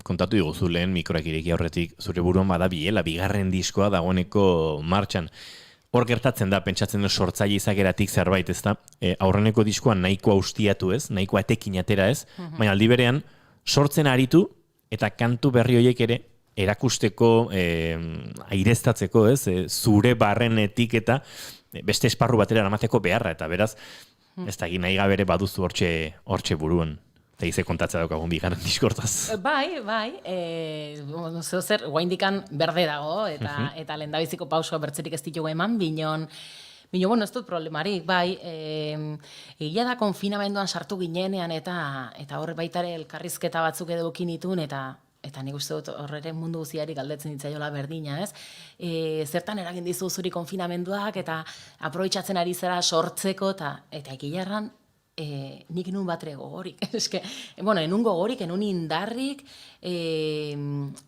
Kontatu diguzu lehen mikroak ireki aurretik zure buruan bada bigarren diskoa dagoeneko martxan. Hor gertatzen da, pentsatzen du sortzaile izakeratik zerbait, ez da? Aurreneko diskoan nahikoa ustiatu ez, nahikoa etekin atera ez, baina aldi berean sortzen aritu eta kantu berri horiek ere erakusteko, aireztatzeko ez, zure barrenetik eta beste esparru batera eramateko beharra, eta beraz, ez da egin nahi gabere baduzu hortxe buruan. Eta ize kontatzea daukagun bigarren diskortaz. Bai, zer, guaindikan berde dago, eta lehendabiziko pausoa bertzerik ez ditugu eman, binon, ez dut problemarik, bai, egia da konfinamenduan sartu ginenean, eta horre baitare elkarrizketa batzuk edo ukinitun, eta nik uste dut horre mundu guziari galdetzen ditzaiola berdina, ez? Zertan eragin dizu zuri konfinamenduak, eta aprobetxatzen ari zera sortzeko, eta egia erran, nik enun batre gogorik. Enun gogorik, enun indarrik,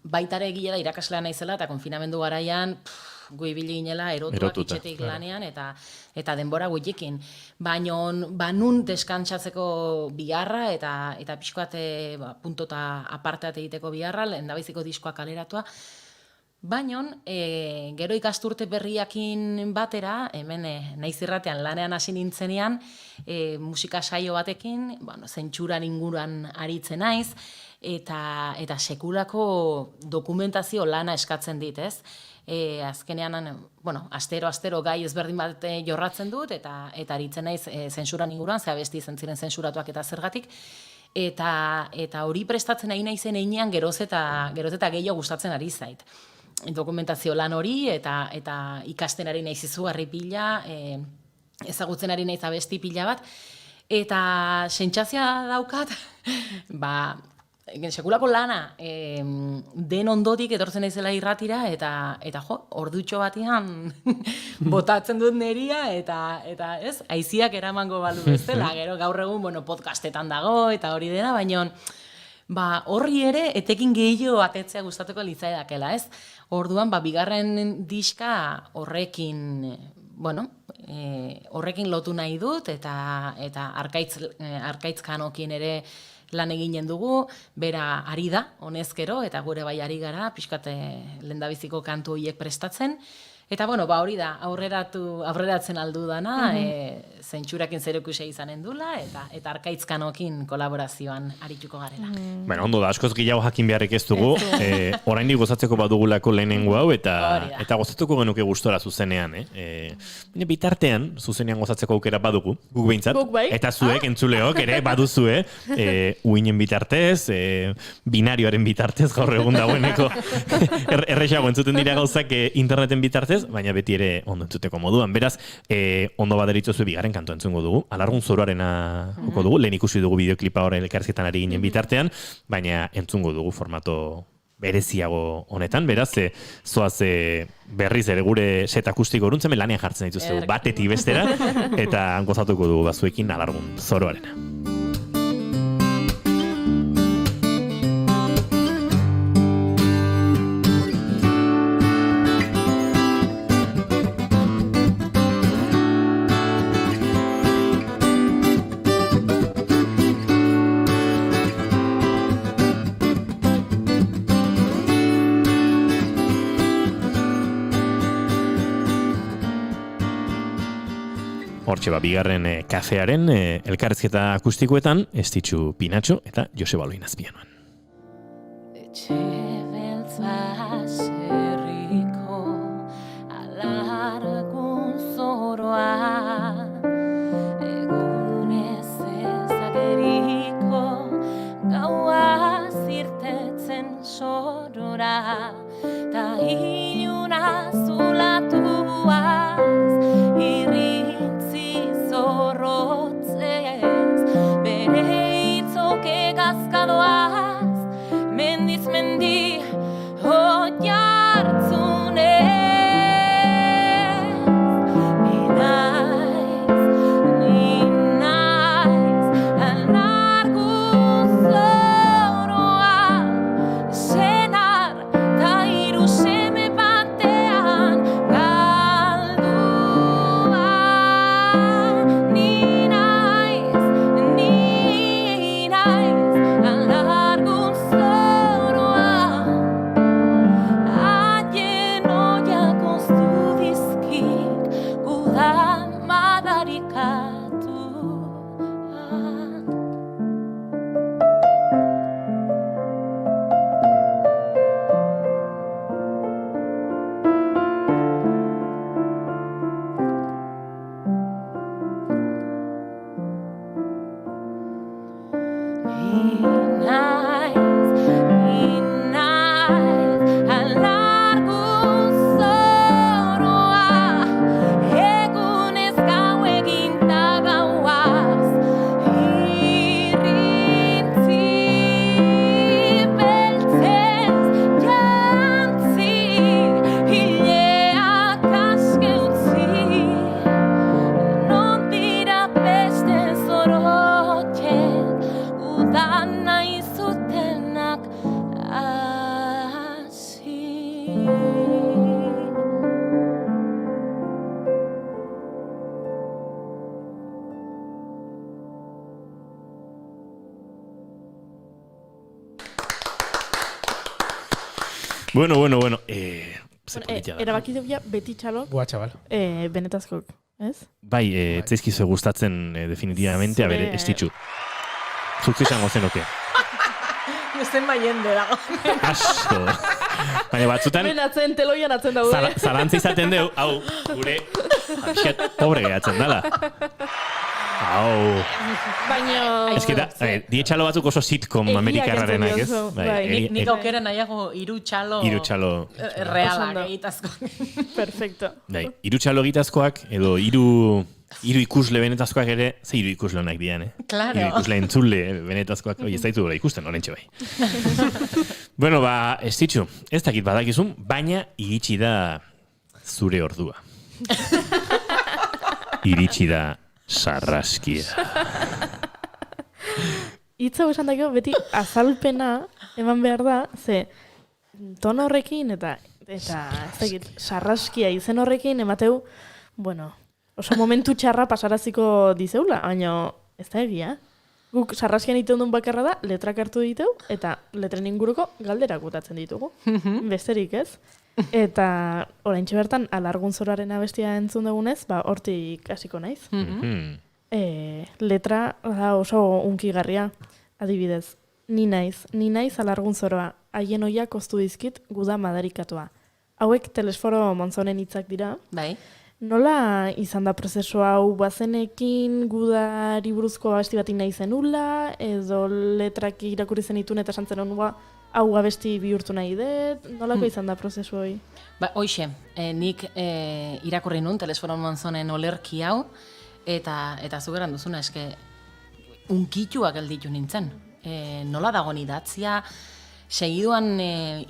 baitare egile da irakaslean naizela, eta konfinamendu garaian, gu ibili ginela erotuak itxetik lanean, eta denbora guitekin. Baina, nun deskantsatzeko biharra, eta pixkoat puntota aparteat egiteko biharra, lehendabiziko diskoa kaleratua. Baina, gero ikasturte berriakin batera, hemen naiz irratean lanean hasi nintzenean, musika saio batekin, zentsuran inguruan aritzen naiz, eta sekulako dokumentazio lana eskatzen dit, ez? azkenean, astero gai ezberdin bat jorratzen dut, eta aritzen naiz zentsuran inguruan, ze abesti izan ziren zentsuratuak eta zergatik, eta hori prestatzen ari naizen heinean geroz eta gehiago gustatzen ari zait. Dokumentazio lan hori, eta ikasten ari naiz izugarri pila, ezagutzen ari naiz abesti pila bat, eta sentsazioa daukat, sekulako lana den ondotik etortzen naizela irratira, eta ordutxo batean botatzen dut neria, eta ez, haiziak eramango balu bezala, gero gaur egun podcastetan dago, eta hori dena, baina horri ere etekin gehiago atetzea gustatuko litzaidakela, ez? Orduan, bigarren diska horrekin, horrekin lotu nahi dut, eta Arkaitz Kanokin ere lan eginen dugu, bera ari da, honezkero, eta gure bai ari gara, pixkat lehendabiziko kantu horiek prestatzen, eta hori da, aurreratzen aldu dana, zentsurakin zerikusia izanen dula, eta Arkaitz Kanokin kolaborazioan arituko garela. Ondo da, askoz gehiago jakin beharrek ez dugu, oraindik gozatzeko badugulako lehenengo hau, eta gozatuko genuke gustora zuzenean. Bitartean, zuzenean gozatzeko aukera badugu, guk behintzat, eta zuek, entzuleok, ere baduzue, uinen bitartez, binarioaren bitartez, gaur egun dagoeneko, errexago entzuten dira gauzak interneten bitartez, baina beti ere ondo entzuteko moduan. Beraz, ondo baderitzozu bigarren kantu entzungo dugu. Alargun zoroarena joko dugu. Lehen ikusi dugu bideoklipa hori elkarrizketan ari ginen bitartean, baina entzungo dugu formato bereziago honetan. Beraz, zoaz berriz ere gure set akustiko oruntzen lanean jartzen dituzte batetik bestera, eta gozatuko dugu bazuekin Alargun zoroarena. Hortxe bigarren kafearen elkarrezketa akustikoetan Estitxu Pinatxo eta Joseba Oloin azpianoan. Etxe beltz baserriko alargun zoroa, egunez ezageriko gaua zirtetzen sorora, ta iluna zulatuaz zorrotzez, bere hitzok egazkadoaz, mendiz mendi oiartzunez. Ni naiz, alargun zoroa, senar ta hiru seme batean galdua. Ni naiz, alargun zoroa, haien oiak oztu dizkik gudan madarikatuak. Ni naiz, alargun zoroa, egunez gau eginta gauaz, irrintzi beltzez jantzi, hileak aske utzi, non dira beste zorotxek, udan nahi zutenak hasi. Bueno. Ze politia da. Erabaki dugu beti txalok, Buah, txabal. benetazkok, ez? Bai, etzaizkizu gustatzen definitivamente, Zure- Estitxu. Zuk izango zenuke. Esten baien dela. Asko. Baina batzutan, Benatzen, teloian atzen daude. zalantza izaten deu, hau, gure, abixat, pobre gehatzen dala. Hau. Baina... Ez que da, die txalo batzuk oso sitcom amerikarrarenak, ez? Nik aukera nahiago hiru txalo realak egitazko. Perfecto. Hiru txalo egitazkoak, edo hiru ikusle benetazkoak ere, ze hiru ikusle honak dian, Claro. Hiru ikusle entzule benetazkoak, ez daitu gura ikusten, orentxe bai. Bueno, ez ditxu, ez dakit badakizun, baina iritsi da zure ordua. Iritsi da sarraskia. Itza esan dago, beti azalpena eman behar da, ze tono horrekin eta ez dakit, sarraskia izen horrekin emateu, bueno, oso momentu txarra pasaraziko dizeula, baina ez da egia. Guk sarraskian iteun duen bakarra da, letrak hartu diteu, eta letren inguruko galderak botatzen ditugu. Besterik ez. Eta oraintxe bertan, alargun zoraren abestia entzun dugunez, hortik hasiko naiz. Letra da oso unkigarria, adibidez. Ni naiz alargun zoroa, haien oiak oztu dizkit guda madarikatua. Hauek Telesforo Monzonen hitzak dira. Bai. Nola izan da prozesu hau bazenekin gudari buruzko abesti bati nahi zenula, edo letrak irakurri zenitun eta esan zen honua hau abesti bihurtu nahi dut, nolako izan da prozesu hori? Hoxe, nik irakurri nun Telesforo Monzonen olerki hau, eta zugeran duzuna, eske unkituak gelditu nintzen. Nola dago idatzia, segiduan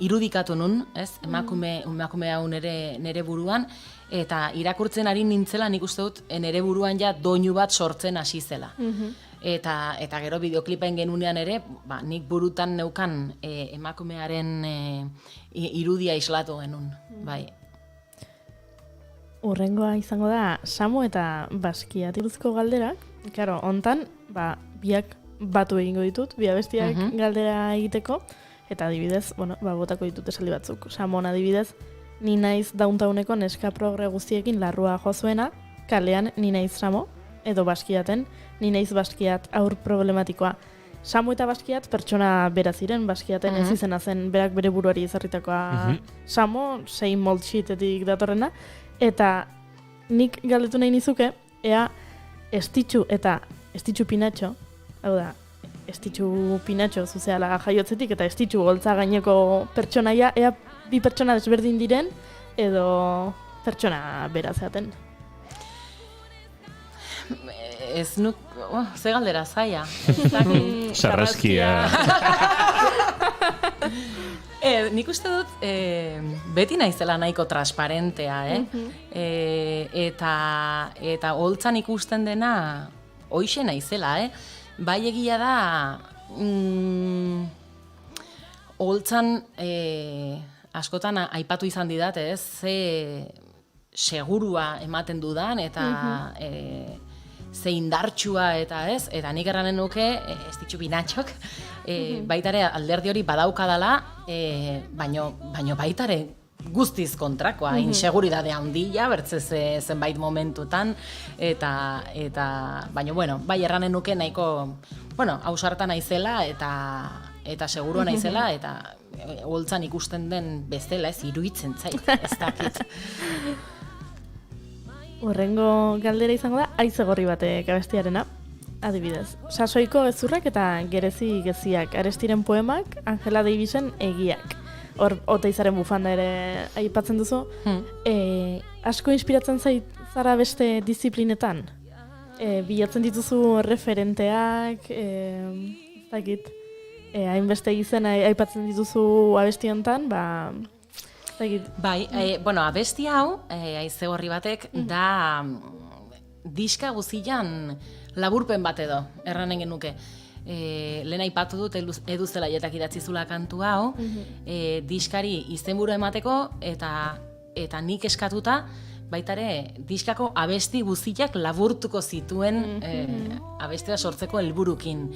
irudikatu nun, ez? Emakume hau nere buruan, eta irakurtzen ari nintzela nik uste dut nere buruan ja doinu bat sortzen hasi zela. Eta gero bideoklipen genunean ere, nik burutan neukan emakumearen irudia islatu genuen, bai. Urrengoa izango da, Samo eta Baskiat buruzko galderak. Claro, hontan, biak batu egingo ditut, bi abestiak galdera egiteko, eta adibidez, botako ditut esaldi batzuk. Samon adibidez, ni naiz downtowneko neska progre guztiekin larrua jozuena, kalean ni naiz Samo, edo Baskiaten, ni naiz Baskiat aur problematikoa. Samo eta Baskiat pertsona bera ziren, Baskiaten ez izena zen berak bere buruari ezarritakoa Samo, sei mold sheetetik datorrena, eta nik galdetu nahi nizuke, ea Estitxu eta Estitxu Pinatxo, hau da, Estitxu Pinatxo zuzeala jaiotzetik eta Estitxu goltza gaineko pertsonaia, ea bi pertsona desberdin diren edo pertsona bera zeaten. Ez nuk, ze galdera zaila. Sarraskia. Nik uste dut, beti naizela nahiko transparentea, eta holtzan ikusten dena hoixe naizela, Bai egia da, holtzan askotan aipatu izan didat, ze segurua ematen dudan, eta ze indartsua eta eta nik erranen nuke, Estitxu Pinatxok, baitare alderdi hori badaukadala, baino baitare guztiz kontrakoa, inseguridade handia, bertzez zenbait momentutan, baina, bai erranen nuke nahiko, ausarta naizela, eta segurua naizela, eta holtzan ikusten den bestela, iruditzen zait, ez dakit. Horrengo galdera izango da, Haize Gorri batek abestiarena, adibidez. Sasoiko gezurrak eta Gerezi geziak, Arestiren poemak, Angela Davisen egiak. Hor, Oteizaren bufanda ere aipatzen duzu. Asko inspiratzen zara beste disiplinetan? Bilatzen dituzu referenteak, zakit, hainbeste izen aipatzen dituzu abesti hontan, Bai, abesti hau, Haize Gorri batek, da diska guzian laburpen bat edo, erranen genuke. Lehen aipatu dut Edu Zelaietak idatzi zula kantu hau, diskari izenburu emateko, eta nik eskatuta, baitare diskako abesti guziak laburtuko zituen abestia sortzeko helburukin.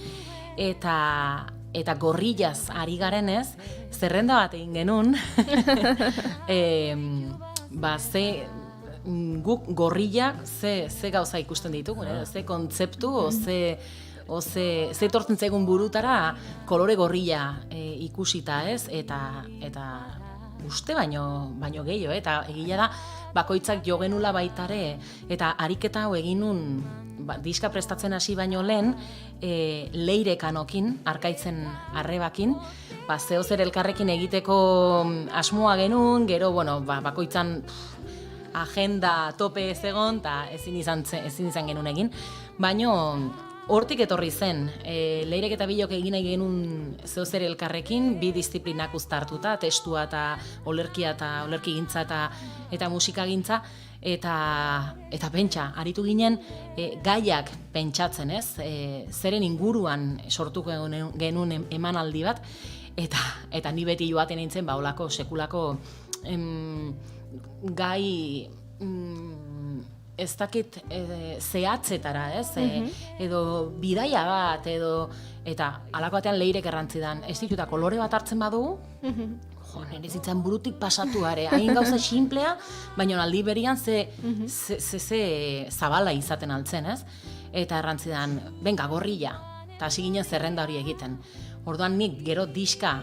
Eta gorrillaz ari garenez, zerrenda bat egin genuen, guk gorrillak ze gauza ikusten ditugu, ze kontzeptu, ze tortzen zaigun burutara kolore gorrilla ikusita, eta uste baino gehiago, eta egia da, bakoitzak jo genula baitare, eta ariketa hau egin nun, diska prestatzen hasi baino lehen, leirekanokin, arkaitzen arrebakin, zeo zer elkarrekin egiteko asmoa genuen, gero, bakoitzan agenda tope ez egon, eta ezin izan genuen egin, baino hortik etorri zen, leirek eta bilok egin nahi genuen zeo zer elkarrekin, bi disiplinak uztartuta, testua eta olerkia eta olerkigintza eta musikagintza, eta pentsa, aritu ginen gaiak pentsatzen, ez? Zeren inguruan sortuko genuen emanaldi bat, eta ni beti joaten nintzen, olako sekulako gai ez dakit zehatzetara, ez? Edo bidaia bat, eta halako batean leirek errantzidan, ez dituta kolore bat hartzen badugu, nire zitzen burutik pasatu are, hain gauza simplea, baina aldi berian ze zabala izaten altzen, ez? Eta errantzidan, benga, gorrilla, eta hasi ginen zerrenda hori egiten. Orduan nik gero diska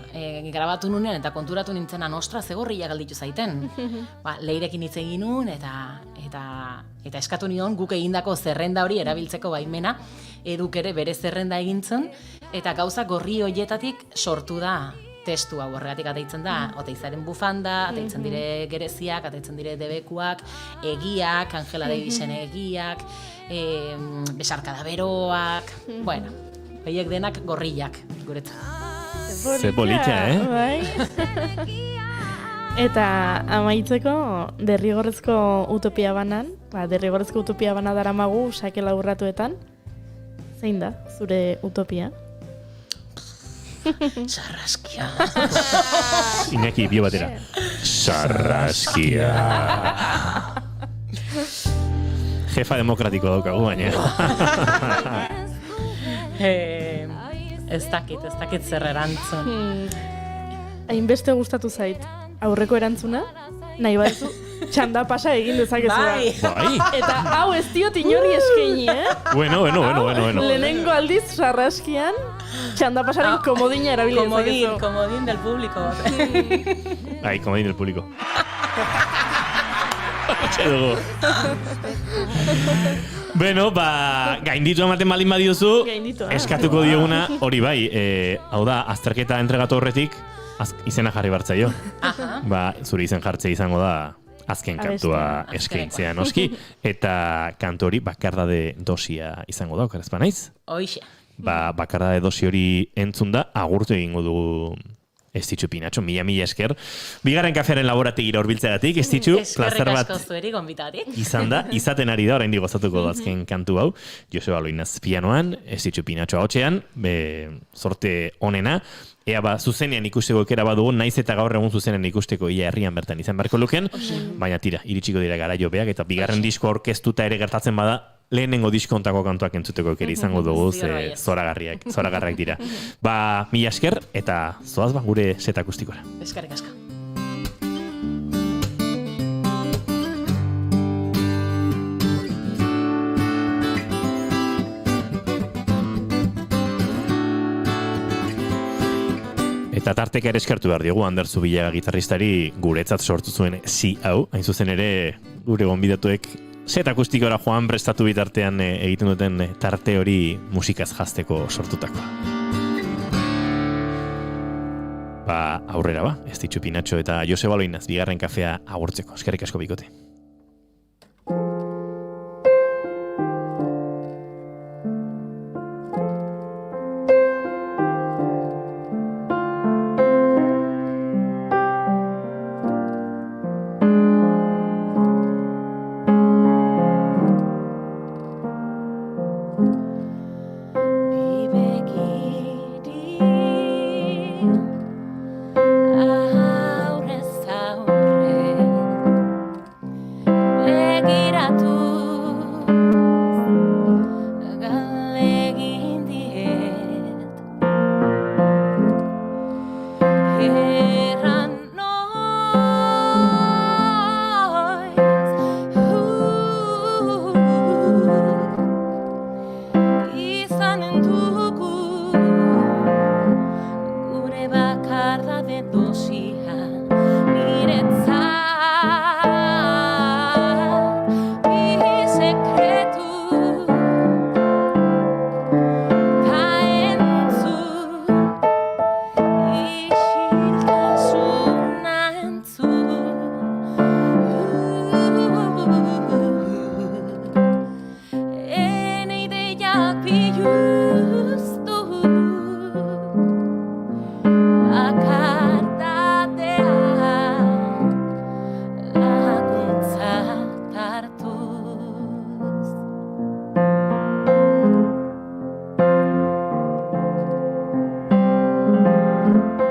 grabatu nunean eta konturatu nintzen nostra ze gorrilla galditu zaiten. Leirekin hitz egin nun eta eskatu nion guk egindako zerrenda hori erabiltzeko baimena, eduk ere bere zerrenda egintzen, eta gauza gorri hoietatik sortu da testu hau. Horregatik ateitzen da, Oteizaren bufanda, ateitzen dire gereziak, ateitzen dire debekuak, egiak, Angela Davisen egiak, besarkada beroak, behiek denak gorriak, guretzat. Ze polita, Eta amaitzeko, derrigorrezko utopia banan, derrigorrezko utopia bana daramagu sakela urratuetan, zein da, zure utopia? Sarraskia. Iñaki, bio batera. Sarraskia. Jefa demokratiko daukagu, baina. Ez dakit zer erantzun. Hainbeste gustatu zait, aurreko erantzuna, nahi baduzu, txanda pasa egin dezakezu. Bai. Eta hau ez diot inori eskaini, Bueno. Lehenengo aldiz sarraskian, txanda pasaren komodina erabili dezakezu. Komodin del público. Ai, komodin del público. Bueno, gainditu ematen baldin badiozu, eskatuko dioguna, hori bai, hau da, azterketa entregatu horretik, izena jarri bartzaio. Zure izen jartzea izango da azken kantua eskaintzea noski, eta kantu hori bakardade dosia izango da, okaraz banaiz? Hoixe. Bakardade dosi hori entzun da, agurtu egingo dugu Estitxu Pinatxo, mila esker. Bigarren kafearen laborategira hurbiltzeagatik, Estitxu, plazer bat izaten ari da, oraindik gozatuko da azken kantu hau. Joseba Loinaz pianoan, Estitxu Pinatxo ahotsean, sorte onena. Ea zuzenean ikusteko ekera badugu, naiz eta gaur egun zuzenean ikusteko ia herrian bertan izan beharko luken, baina tira, iritsiko dira garaio beak, eta bigarren disko orkestuta ere gertatzen bada, lehenengo diskontako kantuak entzuteko ekera izango dugu, zoragarriak dira. Mila esker, eta zoaz gure set akustikora. Eskerrik asko. Eta tarteka ere eskertu behar diogu Ander Zubillaga gitarristari guretzat sortu zuen hau, hain zuzen ere gure gonbidatuek set akustikora joan prestatu bitartean egiten duten tarte hori musikaz jazteko sortutakoa. Aurrera Estitxu Pinatxo eta Joseba Loinaz bigarren kafea agurtzeko. Eskerrik asko bikote. Gure Thank